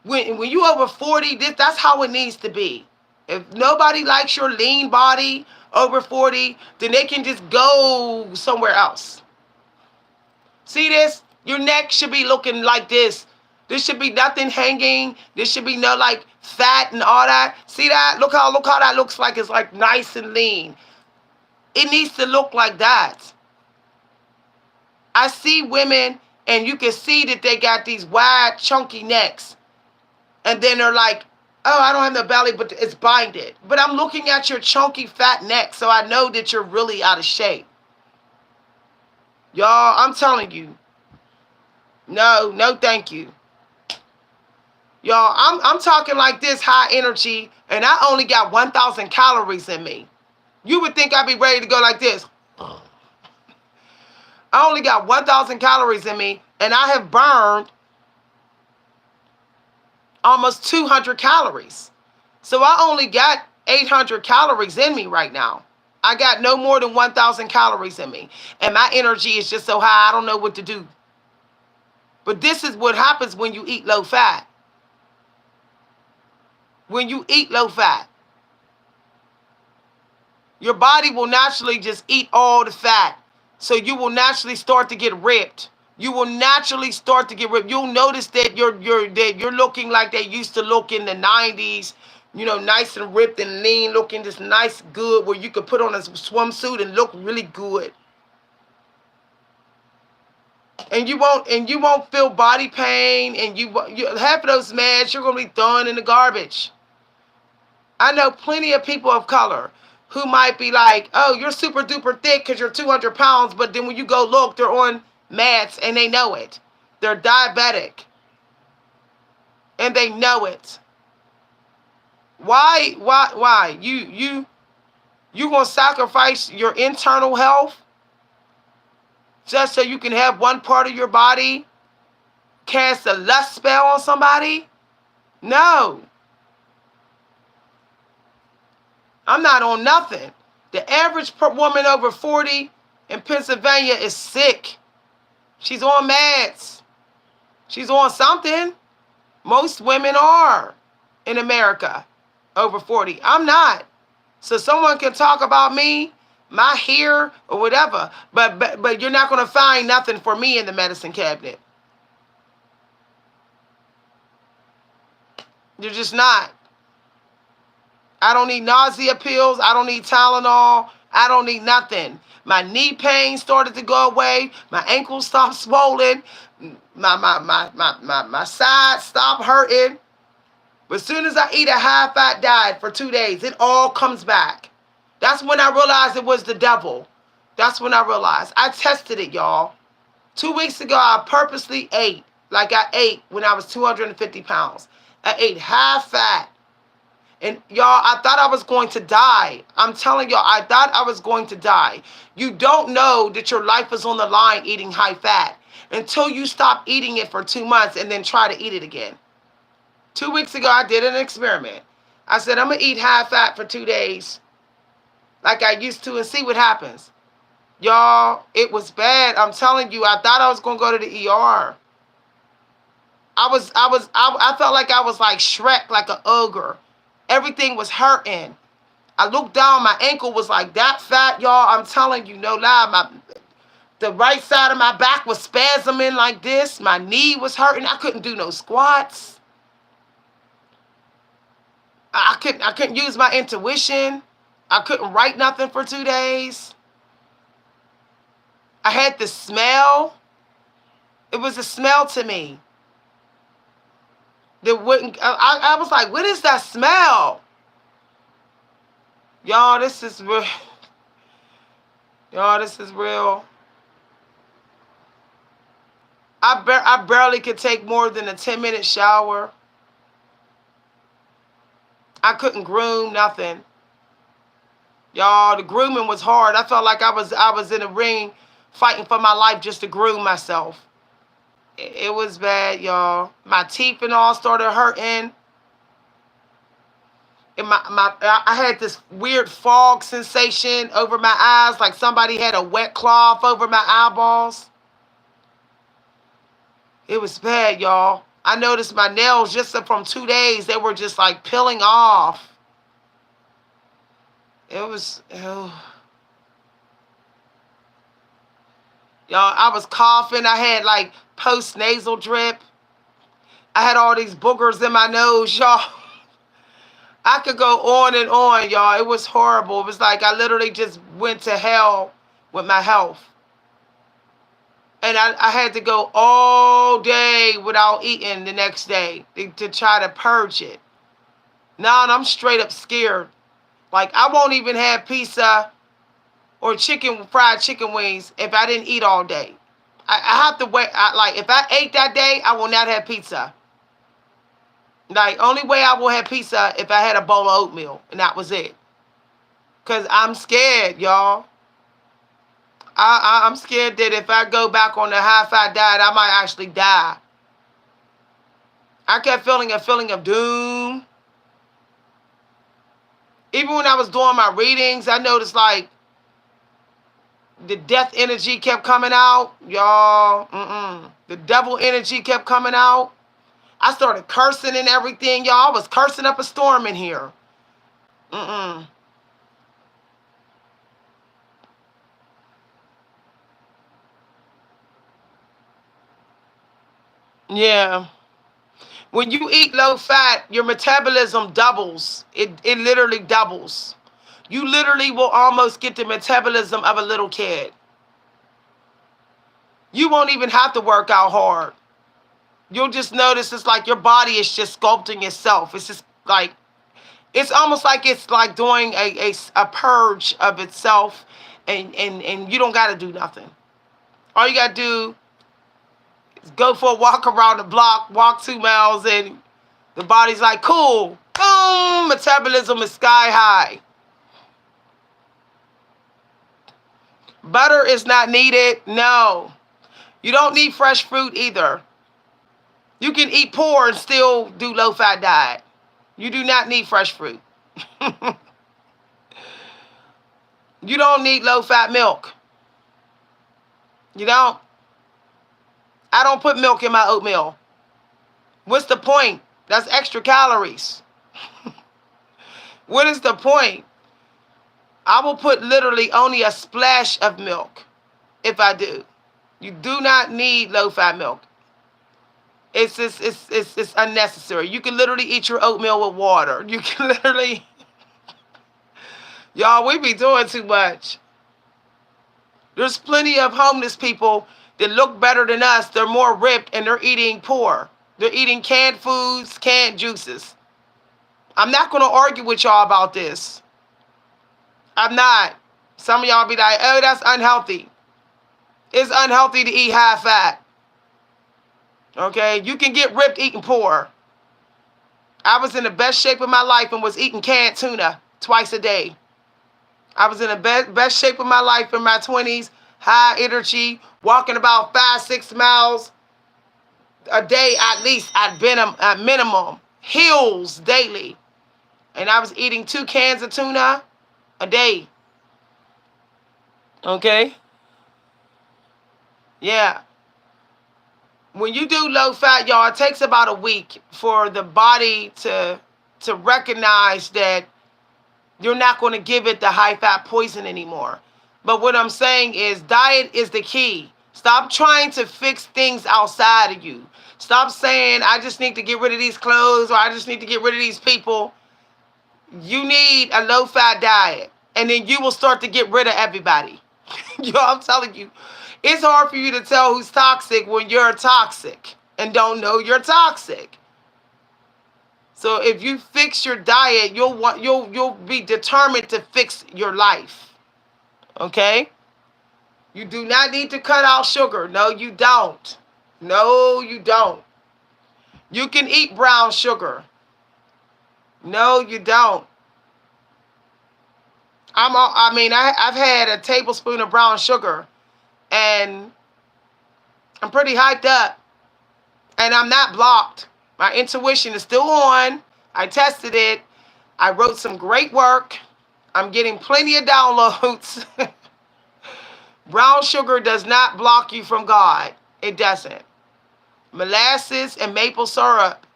Speaker 1: When you over 40, that's how it needs to be. If nobody likes your lean body over 40, then they can just go somewhere else. See this? Your neck should be looking like this. There should be nothing hanging. There should be no like fat and all that. See that? Look how that looks like. It's like nice and lean. It needs to look like that. I see women and you can see that they got these wide, chunky necks. And then they're like, oh, I don't have no belly, but it's binded. But I'm looking at your chunky, fat neck, so I know that you're really out of shape. Y'all, I'm telling you. No, thank you. Y'all, I'm talking like this high energy, and I only got 1,000 calories in me. You would think I'd be ready to go like this. I only got 1,000 calories in me, and I have burned almost 200 calories. So I only got 800 calories in me right now. I got no more than 1,000 calories in me. And my energy is just so high, I don't know what to do. But this is what happens when you eat low fat. When you eat low fat, your body will naturally just eat all the fat. So you will naturally start to get ripped. You will naturally start to get ripped. You'll notice that you're looking like they used to look in the 90s, nice and ripped and lean, looking just nice, good, where you could put on a swimsuit and look really good. And you won't feel body pain, and you half of those meds you're gonna be throwing in the garbage. I know plenty of people of color who might be like, oh, you're super duper thick because you're 200 pounds, but then when you go look, they're on meds and they know it. They're diabetic and they know it. Why? You gonna sacrifice your internal health just so you can have one part of your body cast a lust spell on somebody? No. I'm not on nothing. The average woman over 40 in Pennsylvania is sick. She's on meds. She's on something. Most women are in America over 40. I'm not. So someone can talk about me, my hair, or whatever, but you're not going to find nothing for me in the medicine cabinet. You're just not. I don't need nausea pills. I don't need Tylenol. I don't need nothing. My knee pain started to go away. My ankles stopped swollen. My sides stopped hurting. But as soon as I eat a high-fat diet for 2 days, it all comes back. That's when I realized it was the devil. That's when I realized. I tested it, y'all. 2 weeks ago, I purposely ate like I ate when I was 250 pounds. I ate high-fat. And y'all, I thought I was going to die. I'm telling y'all, I thought I was going to die. You don't know that your life is on the line eating high fat until you stop eating it for 2 months and then try to eat it again. 2 weeks ago, I did an experiment. I said, I'm going to eat high fat for 2 days like I used to and see what happens. Y'all, it was bad. I'm telling you, I thought I was going to go to the ER. I felt like I was like Shrek, like an ogre. Everything was hurting. I looked down, my ankle was like that fat, y'all. I'm telling you, no lie. The right side of my back was spasming like this. My knee was hurting. I couldn't do no squats. I couldn't use my intuition. I couldn't write nothing for 2 days. I had the smell. It was a smell to me. That wouldn't. I was like, what is that smell? Y'all, this is real. Y'all, this is real. I barely could take more than a 10-minute shower. I couldn't groom nothing. Y'all, the grooming was hard. I felt like I was in a ring fighting for my life just to groom myself. It was bad, y'all. My teeth and all started hurting. And I had this weird fog sensation over my eyes, like somebody had a wet cloth over my eyeballs. It was bad, y'all. I noticed my nails just from 2 days, they were just like peeling off. It was, y'all, I was coughing. I had like post-nasal drip. I had all these boogers in my nose, y'all. I could go on and on, y'all. It was horrible. It was like I literally just went to hell with my health. And I had to go all day without eating the next day to try to purge it. Now I'm straight up scared. Like, I won't even have pizza or fried chicken wings if I didn't eat all day. I have to wait. If I ate that day, I will not have pizza. Like, only way I will have pizza if I had a bowl of oatmeal, and that was it. Because I'm scared, y'all. I'm scared that if I go back on the high-fat diet, I might actually die. I kept feeling a feeling of doom. Even when I was doing my readings, I noticed like the death energy kept coming out, y'all. The devil energy kept coming out. I started cursing and everything, y'all. I was cursing up a storm in here. Yeah. When you eat low fat, your metabolism doubles. It literally doubles. You literally will almost get the metabolism of a little kid. You won't even have to work out hard. You'll just notice it's like your body is just sculpting itself. It's just like, it's almost like it's like doing a purge of itself, and you don't got to do nothing. All you got to do is go for a walk around the block, walk 2 miles, and the body's like, cool. Boom, metabolism is sky high. Butter is not needed. No. You don't need fresh fruit either. You can eat poor and still do low-fat diet. You do not need fresh fruit. You don't need low-fat milk. You don't. I don't put milk in my oatmeal. What's the point? That's extra calories. What is the point? I will put literally only a splash of milk if I do. You do not need low-fat milk. It's just, it's unnecessary. You can literally eat your oatmeal with water. You can literally, y'all, we be doing too much. There's plenty of homeless people that look better than us. They're more ripped and they're eating poor. They're eating canned foods, canned juices. I'm not going to argue with y'all about this. I'm not. Some of y'all be like, oh, that's unhealthy. It's unhealthy to eat high fat. Okay? You can get ripped eating poor. I was in the best shape of my life and was eating canned tuna twice a day. I was in the best shape of my life in my 20s, high energy, walking about 5-6 miles a day at least. I'd been a minimum. Hills daily. And I was eating 2 cans of tuna a day. Okay? Yeah. When you do low fat, y'all, it takes about a week for the body to recognize that you're not going to give it the high fat poison anymore. But what I'm saying is diet is the key. Stop trying to fix things outside of you. Stop saying, I just need to get rid of these clothes, or I just need to get rid of these people. You need a low fat diet, and then you will start to get rid of everybody. Yo, I'm telling you, it's hard for you to tell who's toxic when you're toxic and don't know you're toxic. So if you fix your diet, you'll be determined to fix your life. Okay? You do not need to cut out sugar. No, you don't. No, you don't. You can eat brown sugar. No, you don't. I've had a tablespoon of brown sugar, and I'm pretty hyped up, and I'm not blocked. My intuition is still on. I tested it. I wrote some great work. I'm getting plenty of downloads. Brown sugar does not block you from God. It doesn't. Molasses and maple syrup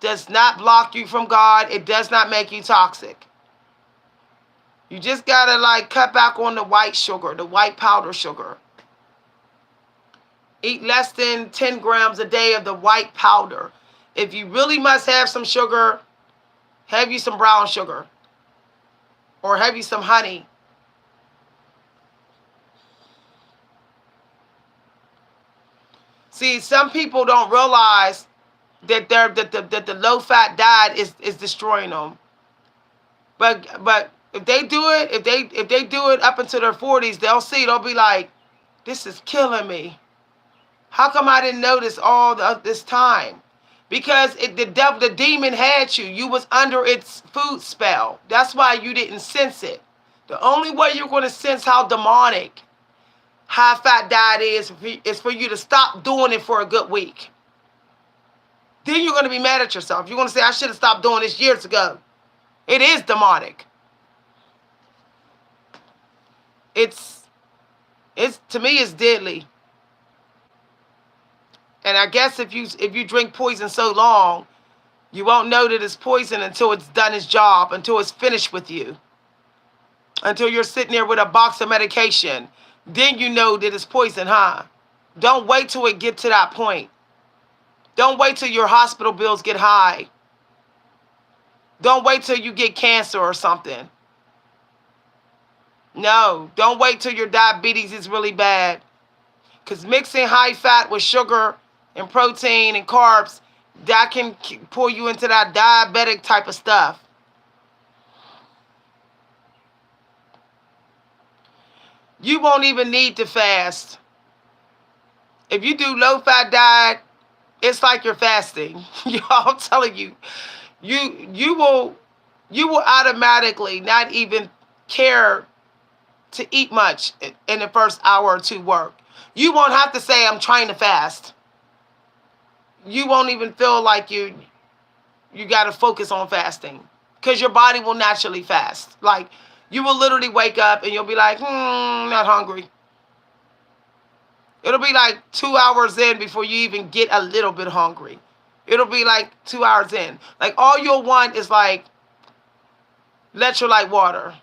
Speaker 1: does not block you from God. It does not make you toxic. You just gotta like cut back on the white sugar, the white powder sugar. Eat less than 10 grams a day of the white powder. If you really must have some sugar, have you some brown sugar. Or have you some honey. See, some people don't realize that the low-fat diet is destroying them. But if they do it, if they do it up until their 40s, they'll be like, this is killing me. How come I didn't notice all this time? Because the demon had you. You was under its food spell. That's why you didn't sense it. The only way you're going to sense how demonic high-fat diet is for you to stop doing it for a good week. Then you're going to be mad at yourself. You're going to say, I should have stopped doing this years ago. It is demonic. It's to me it's deadly. And I guess if you drink poison so long, you won't know that it's poison until it's done its job, until it's finished with you, until you're sitting there with a box of medication. Then you know that it's poison, huh? Don't wait till it get to that point. Don't wait till your hospital bills get high. Don't wait till you get cancer or something. No, don't wait till your diabetes is really bad. Because mixing high fat with sugar and protein and carbs, that can pull you into that diabetic type of stuff. You won't even need to fast. If you do low fat diet, it's like you're fasting. I'm telling you, you will automatically not even care to eat much in the first hour or two work. You won't have to say I'm trying to fast. You won't even feel like you got to focus on fasting because your body will naturally fast. Like you will literally wake up and you'll be like, not hungry. It'll be like 2 hours in before you even get a little bit hungry. It'll be like 2 hours in. Like all you'll want is like electrolyte water.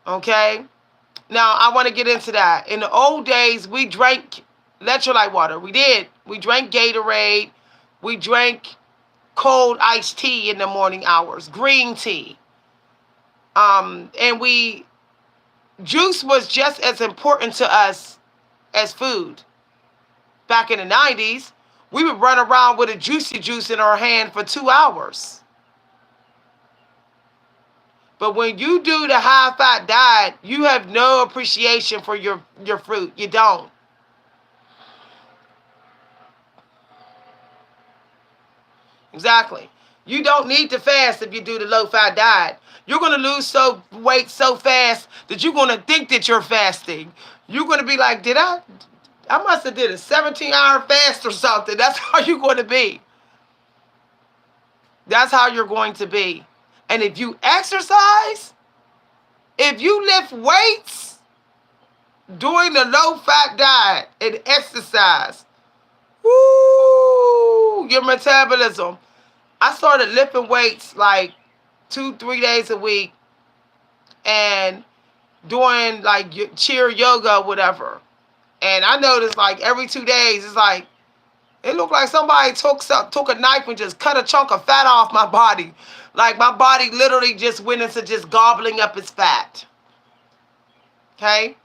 Speaker 1: Okay? Now I want to get into that. In the old days, we drank electrolyte water. We did. We drank Gatorade. We drank cold iced tea in the morning hours, green tea. And juice was just as important to us as food. Back in the 90s, we would run around with a juicy juice in our hand for 2 hours. But when you do the high fat diet, you have no appreciation for your fruit. You don't. Exactly. You don't need to fast if you do the low fat diet. You're going to lose weight so fast that you're going to think that you're fasting. You're going to be like, I must have did a 17-hour fast or something. That's how you're going to be. That's how you're going to be. And if you exercise, if you lift weights during the low fat diet and exercise, woo, your metabolism. I started lifting weights like 2-3 days a week and doing like cheer yoga, whatever. And I noticed like every 2 days, it's like, it looked like somebody took a knife and just cut a chunk of fat off my body. Like my body literally just went into just gobbling up its fat. Okay?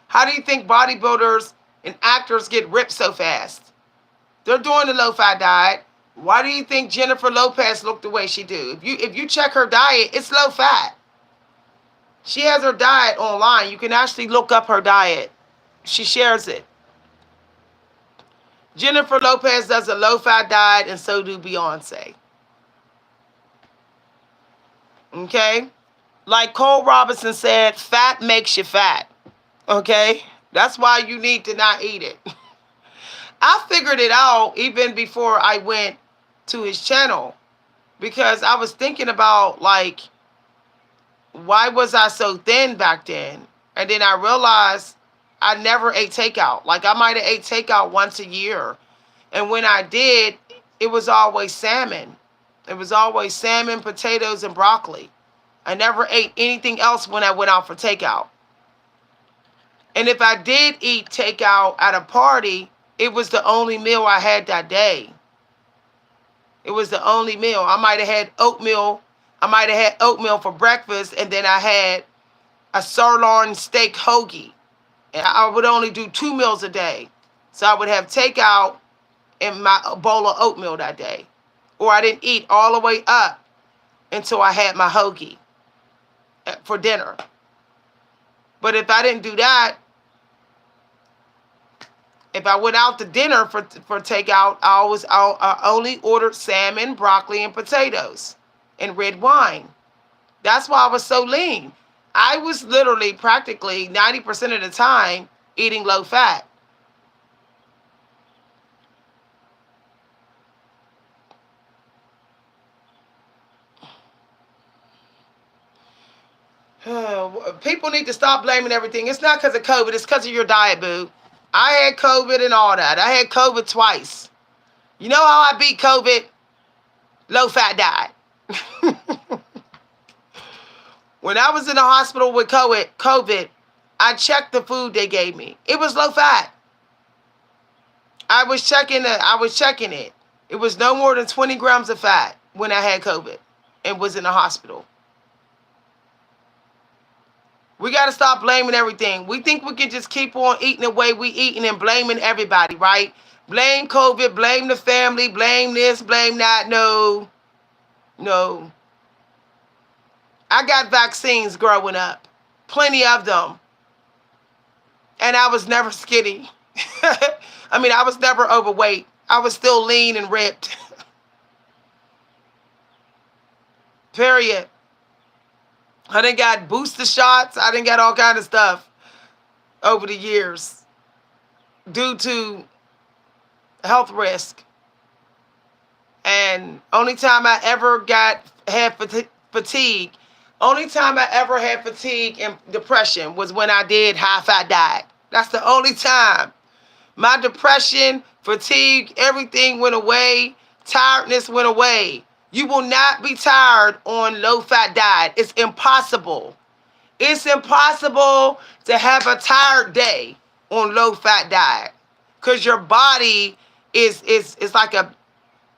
Speaker 1: How do you think bodybuilders and actors get ripped so fast? They're doing the low-fat diet. Why do you think Jennifer Lopez looked the way she do? If you check her diet, it's low-fat. She has her diet online. You can actually look up her diet. She shares it. Jennifer Lopez does a low-fat diet, and so do Beyonce. Okay? Like Cole Robinson said, fat makes you fat. Okay? That's why you need to not eat it. I figured it out even before I went to his channel because I was thinking about, like, why was I so thin back then? And then I realized I never ate takeout. Like, I might have ate takeout once a year. And when I did, it was always salmon. It was always salmon, potatoes, and broccoli. I never ate anything else when I went out for takeout. And if I did eat takeout at a party, it was the only meal I had that day. It was the only meal. I might have had oatmeal. I might have had oatmeal for breakfast, and then I had a sirloin steak hoagie. And I would only do 2 meals a day. So I would have takeout and my bowl of oatmeal that day. Or I didn't eat all the way up until I had my hoagie for dinner. But if I didn't do that, if I went out to dinner for takeout, I only ordered salmon, broccoli, and potatoes, and red wine. That's why I was so lean. I was literally practically 90% of the time eating low fat. People need to stop blaming everything. It's not because of COVID. It's because of your diet, boo. I had COVID and all that. I had COVID twice. You know how I beat COVID? Low-fat diet. When I was in the hospital with COVID, I checked the food they gave me. It was low-fat. I was checking it. It was no more than 20 grams of fat when I had COVID and was in the hospital. We got to stop blaming everything. We think we can just keep on eating the way we eating and blaming everybody, right? Blame COVID, blame the family, blame this, blame that. No. I got vaccines growing up. Plenty of them. And I was never skinny. I mean, I was never overweight. I was still lean and ripped. Period. I done got booster shots. I done got all kind of stuff over the years due to health risk. And only time I ever had fatigue, only time I ever had fatigue and depression was when I did high-fat diet. That's the only time. My depression, fatigue, everything went away. Tiredness went away. You will not be tired on low-fat diet. It's impossible. It's impossible to have a tired day on low-fat diet because your body is like a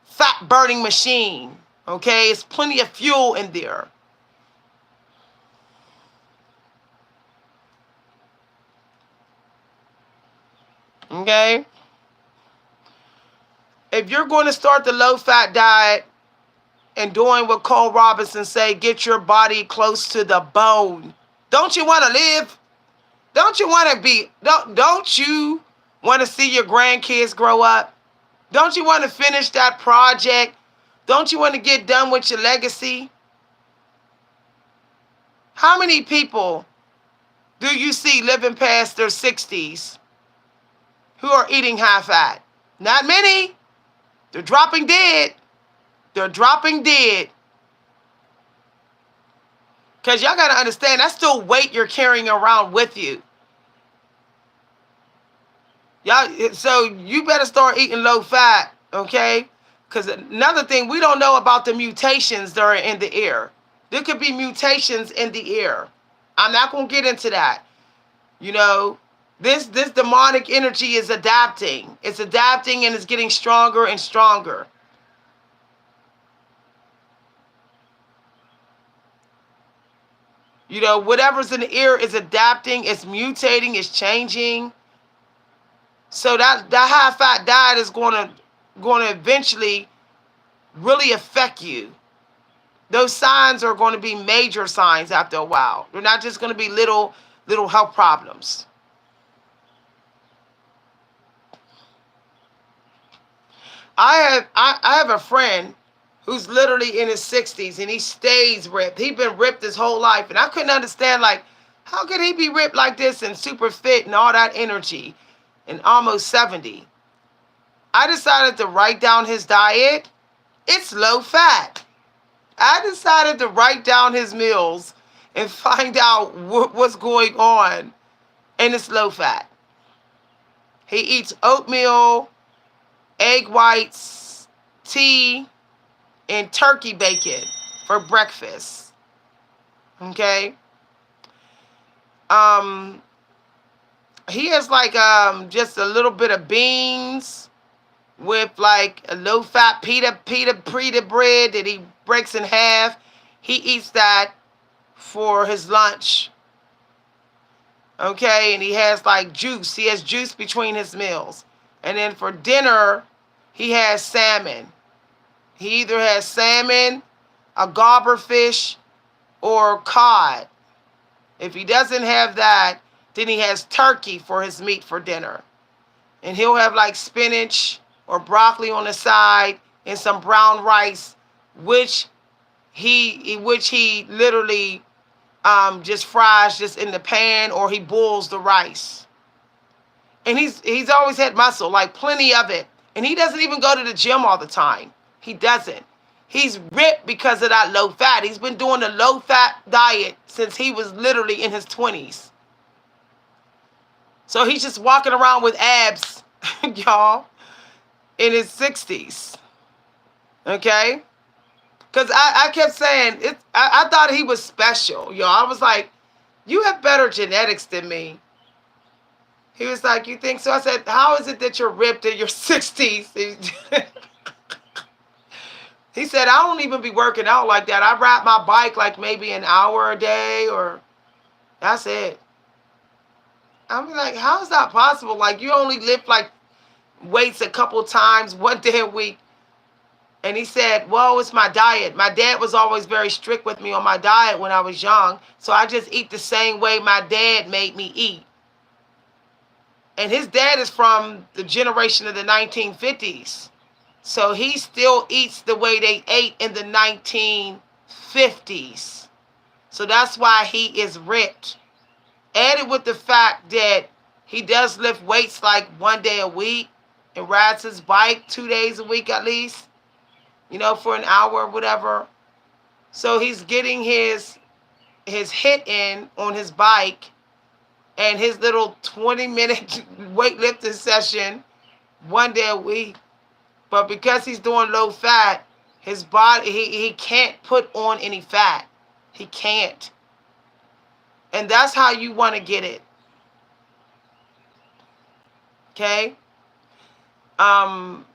Speaker 1: fat-burning machine, okay? It's plenty of fuel in there. Okay? If you're going to start the low-fat diet, and doing what Cole Robinson say, get your body close to the bone. Don't you want to live? Don't you want to be, don't you want to see your grandkids grow up? Don't you want to finish that project? Don't you want to get done with your legacy? How many people do you see living past their 60s who are eating high fat? Not many. They're dropping dead. They're dropping dead. Because y'all got to understand, that's still weight you're carrying around with you. Y'all, so you better start eating low fat, okay? Because another thing, we don't know about the mutations that are in the air. There could be mutations in the air. I'm not going to get into that. You know, this demonic energy is adapting. It's adapting and it's getting stronger and stronger. You know, whatever's in the air is adapting, it's mutating, it's changing. So that high-fat diet is going to eventually really affect you. Those signs are going to be major signs after a while. They're not just going to be little health problems. I have a friend who's literally in his 60s and he stays ripped. He's been ripped his whole life. And I couldn't understand, like, how could he be ripped like this and super fit and all that energy and almost 70? I decided to write down his diet. It's low fat. I decided to write down his meals and find out what's going on. And it's low fat. He eats oatmeal, egg whites, tea, and turkey bacon for breakfast. Okay? He has like just a little bit of beans with like a low-fat pita bread that he breaks in half. He eats that for his lunch. Okay? And he has like juice. He has juice between his meals. And then for dinner, he has salmon. He either has salmon, a gobber fish, or cod. If he doesn't have that, then he has turkey for his meat for dinner. And he'll have like spinach or broccoli on the side and some brown rice, which he literally just fries just in the pan, or he boils the rice. And he's always had muscle, like plenty of it. And he doesn't even go to the gym all the time. He doesn't. He's ripped because of that low fat. He's been doing a low fat diet since he was literally in his 20s. So he's just walking around with abs, y'all, in his 60s. Okay? Because I kept saying, I thought he was special, y'all. I was like, you have better genetics than me. He was like, you think so? I said, how is it that you're ripped in your 60s? He said, I don't even be working out like that. I ride my bike like maybe an hour a day, or that's it. I'm like, how is that possible? Like, you only lift like weights a couple times, one day a week. And he said, well, it's my diet. My dad was always very strict with me on my diet when I was young. So I just eat the same way my dad made me eat. And his dad is from the generation of the 1950s. So he still eats the way they ate in the 1950s. So that's why he is ripped. Added with the fact that he does lift weights like one day a week and rides his bike 2 days a week at least, for an hour or whatever. So he's getting his hit in on his bike and his little 20-minute weightlifting session one day a week. But because he's doing low fat, his body, he can't put on any fat. He can't. And that's how you want to get it. Okay? I'm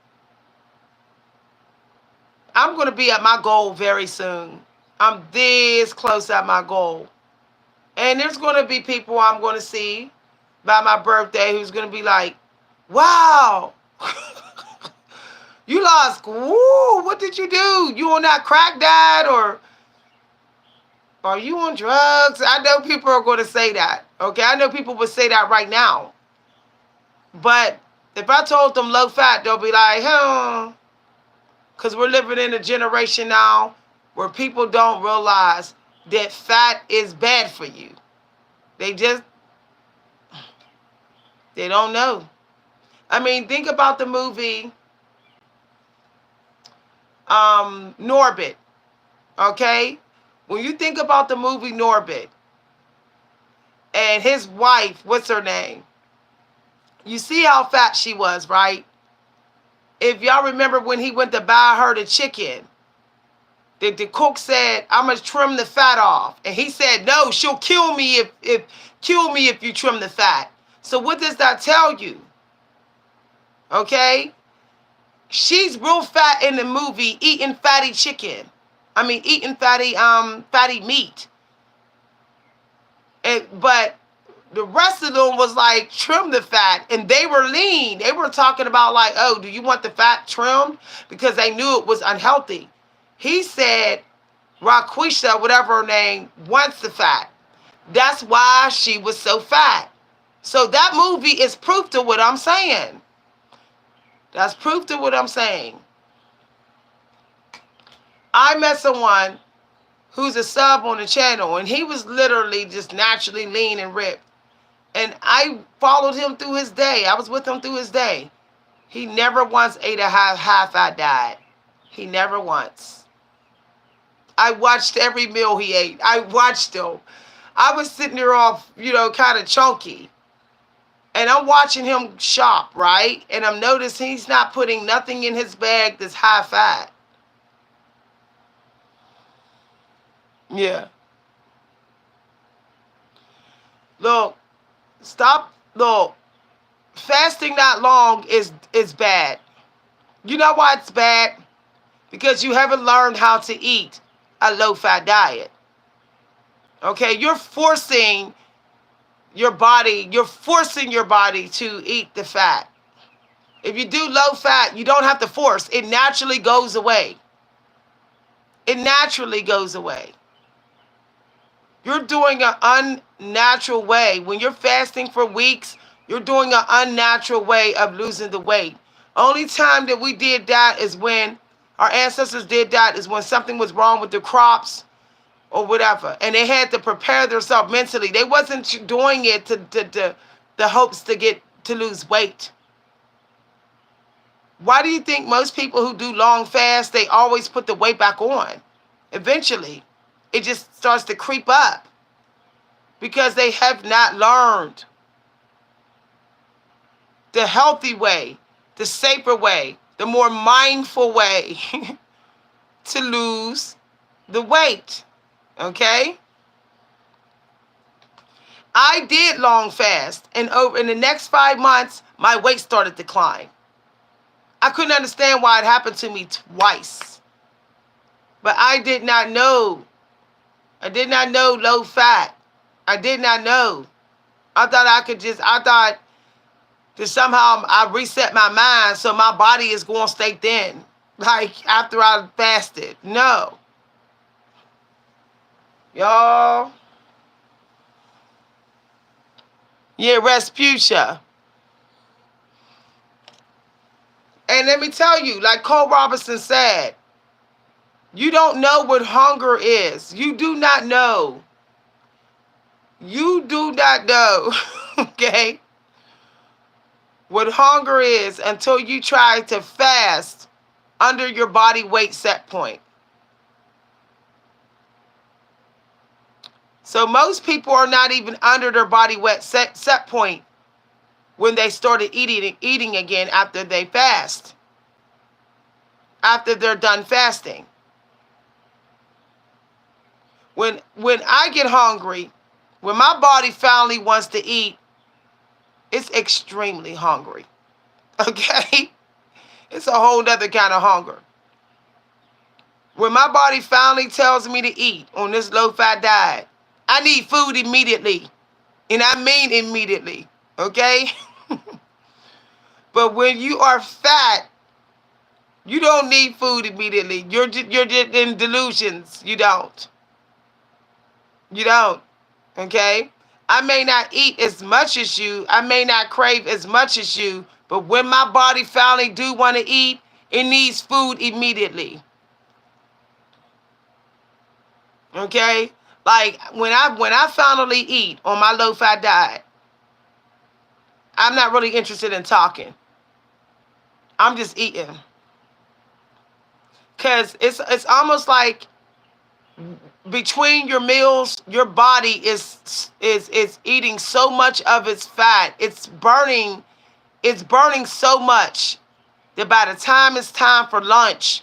Speaker 1: going to be at my goal very soon. I'm this close at my goal. And there's going to be people I'm going to see by my birthday who's going to be like, wow, you lost, woo, what did you do? You on that crack diet, or are you on drugs? I know people are going to say that. Okay, I know people would say that right now. But if I told them low fat, they'll be like, because we're living in a generation now where people don't realize that fat is bad for you. They don't know. I mean, think about the movie Norbit, okay? When you think about the movie Norbit and his wife, what's her name? You see how fat she was, right? If y'all remember when he went to buy her the chicken, the cook said, I'm going to trim the fat off. And he said, no, she'll kill me if you trim the fat. So what does that tell you? Okay? She's real fat in the movie eating fatty chicken. I mean, eating fatty meat. But the rest of them was like, trim the fat. And they were lean. They were talking about like, oh, do you want the fat trimmed? Because they knew it was unhealthy. He said, Raquisha, whatever her name, wants the fat. That's why she was so fat. So that movie is proof to what I'm saying. That's proof to what I'm saying. I met someone who's a sub on the channel, and he was literally just naturally lean and ripped. And I followed him through his day. I was with him through his day. He never once ate a high-fat diet. He never once. I watched every meal he ate. I watched him. I was sitting there off, kind of chunky. And I'm watching him shop, right? And I'm noticing he's not putting nothing in his bag that's high fat. Yeah. Look, fasting that long is bad. You know why it's bad? Because you haven't learned how to eat a low-fat diet. Okay, you're forcing your body to eat the fat. If you do low fat, you don't have to force. It naturally goes away. It naturally goes away. You're doing an unnatural way. When you're fasting for weeks, you're doing an unnatural way of losing the weight. Only time that we did that is when our ancestors did that is when something was wrong with the crops or whatever. And they had to prepare themselves mentally. They wasn't doing it to the hopes to lose weight. Why do you think most people who do long fasts, they always put the weight back on? Eventually, it just starts to creep up because they have not learned the healthy way, the safer way, the more mindful way to lose the weight. Okay? I did long fast, and over in the next 5 months, my weight started to climb. I couldn't understand why it happened to me twice. But I did not know. I did not know low fat. I did not know. I thought that somehow I reset my mind so my body is going to stay thin. Like after I fasted. No. Y'all. Yeah, Respucia. And let me tell you, like Cole Robinson said, you don't know what hunger is. You do not know. You do not know, okay, what hunger is until you try to fast under your body weight set point. So most people are not even under their body weight set point when they started eating again after they fast, after they're done fasting. When I get hungry, when my body finally wants to eat, it's extremely hungry. Okay? It's a whole nother kind of hunger. When my body finally tells me to eat on this low-fat diet, I need food immediately. And I mean immediately. Okay? But when you are fat, you don't need food immediately. You're just in delusions. You don't. You don't. Okay? I may not eat as much as you. I may not crave as much as you. But when my body finally do want to eat, it needs food immediately. Okay? Like when I finally eat on my low-fat diet, I'm not really interested in talking. I'm just eating. Cause it's almost like between your meals, your body is eating so much of its fat. It's burning so much that by the time it's time for lunch,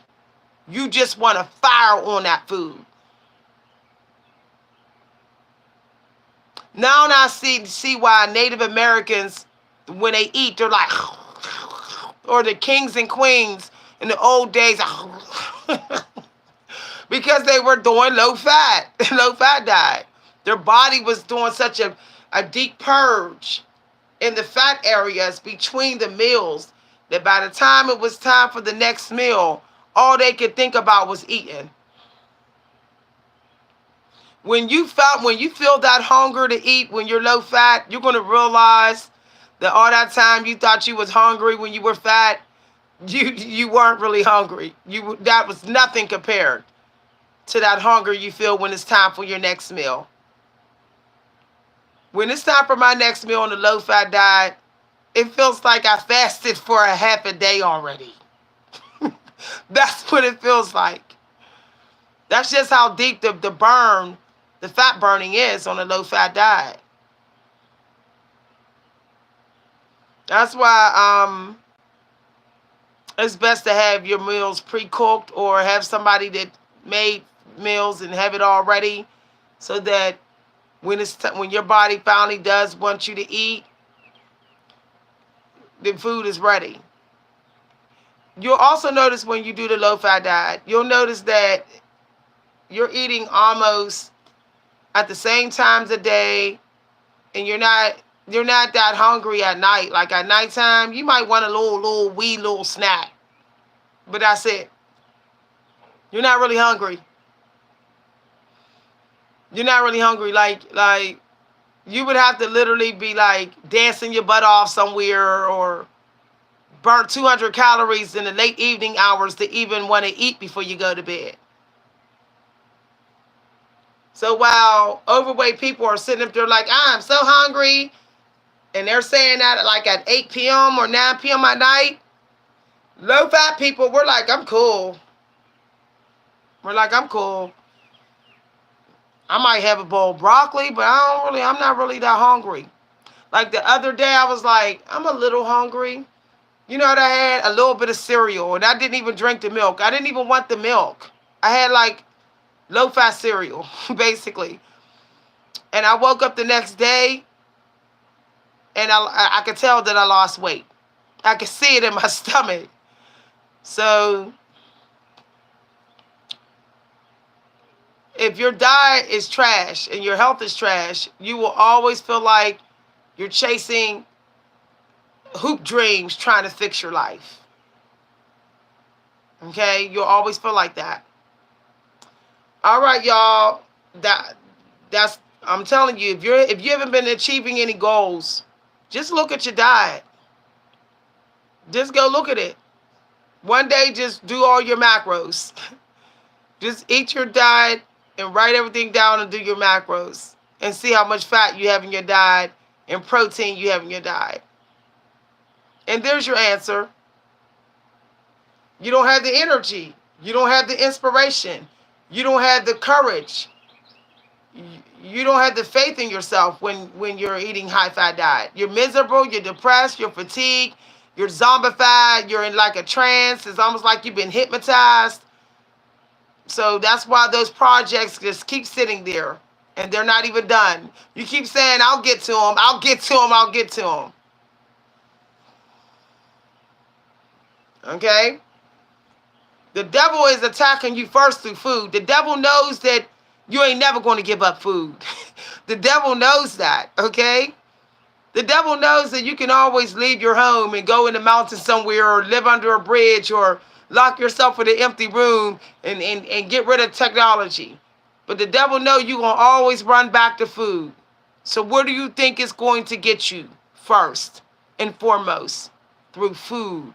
Speaker 1: you just want to fire on that food. Now I see why Native Americans, when they eat, they're like, or the kings and queens in the old days, because they were doing low fat diet. Their body was doing such a deep purge in the fat areas between the meals that by the time it was time for the next meal, all they could think about was eating. When you feel that hunger to eat when you're low fat, you're going to realize that all that time you thought you was hungry when you were fat, you weren't really hungry. That was nothing compared to that hunger you feel when it's time for your next meal. When it's time for my next meal on the low fat diet, it feels like I fasted for a half a day already. That's what it feels like. That's just how deep the fat burning is on a low-fat diet. That's why it's best to have your meals pre-cooked or have somebody that made meals and have it all ready so that when your body finally does want you to eat, the food is ready. You'll also notice when you do the low-fat diet, you'll notice that you're eating almost at the same times a day, and you're not that hungry at night. Like at nighttime, you might want a little snack, but that's it. You're not really hungry. You're not really hungry. Like you would have to literally be like dancing your butt off somewhere or burn 200 calories in the late evening hours to even want to eat before you go to bed. So while overweight people are sitting up there like, I'm so hungry, and they're saying that like at 8 p.m. or 9 p.m. at night, Low fat people, we're like, I'm cool. We're like, I'm cool. I might have a bowl of broccoli, but I'm not really that hungry. Like the other day, I was like, I'm a little hungry. You know what I had? A little bit of cereal, and I didn't even drink the milk. I didn't even want the milk. I had like low fat cereal, basically. And I woke up the next day, and I could tell that I lost weight. I could see it in my stomach. So if your diet is trash and your health is trash, you will always feel like you're chasing hoop dreams trying to fix your life. Okay? You'll always feel like that. All right, y'all. That's I'm telling you, if you haven't been achieving any goals, just look at your diet. Just go look at it. One day just do all your macros. Just eat your diet and write everything down and do your macros and see how much fat you have in your diet and protein you have in your diet. And there's your answer. You don't have the energy. You don't have the inspiration. You don't have the courage. You don't have the faith in yourself when you're eating high-fat diet. You're miserable. You're depressed. You're fatigued. You're zombified. You're in like a trance. It's almost like you've been hypnotized. So that's why those projects just keep sitting there and they're not even done. You keep saying, I'll get to them, I'll get to them, I'll get to them. Okay? The devil is attacking you first through food. The devil knows that you ain't never going to give up food. The devil knows that, okay? The devil knows that you can always leave your home and go in the mountains somewhere or live under a bridge or lock yourself in an empty room and get rid of technology. But the devil knows you're going to always run back to food. So what do you think is going to get you first and foremost? Through food.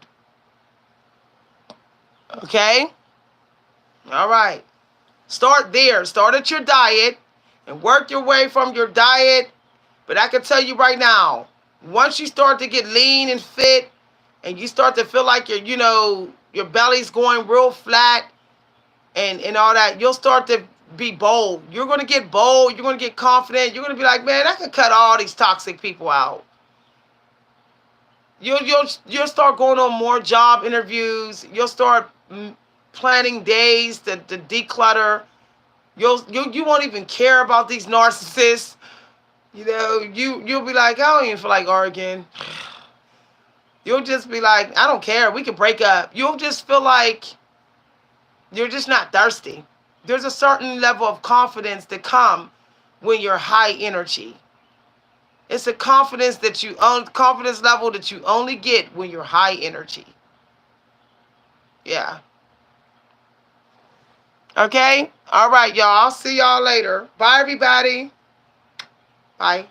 Speaker 1: Okay? All right. Start there. Start at your diet and work your way from your diet. But I can tell you right now, once you start to get lean and fit and you start to feel like your belly's going real flat and all that, you'll start to be bold. You're going to get bold. You're going to get confident. You're going to be like, man, I can cut all these toxic people out. You'll start going on more job interviews. You'll start planning days to declutter. You won't even care about these narcissists. You'll be like, I don't even feel like arguing. You'll just be like, I don't care. We can break up. You'll just feel like you're just not thirsty. There's a certain level of confidence that come when you're high energy. It's a confidence level that you only get when you're high energy. Yeah. Okay? All right, y'all. I'll see y'all later. Bye, everybody. Bye.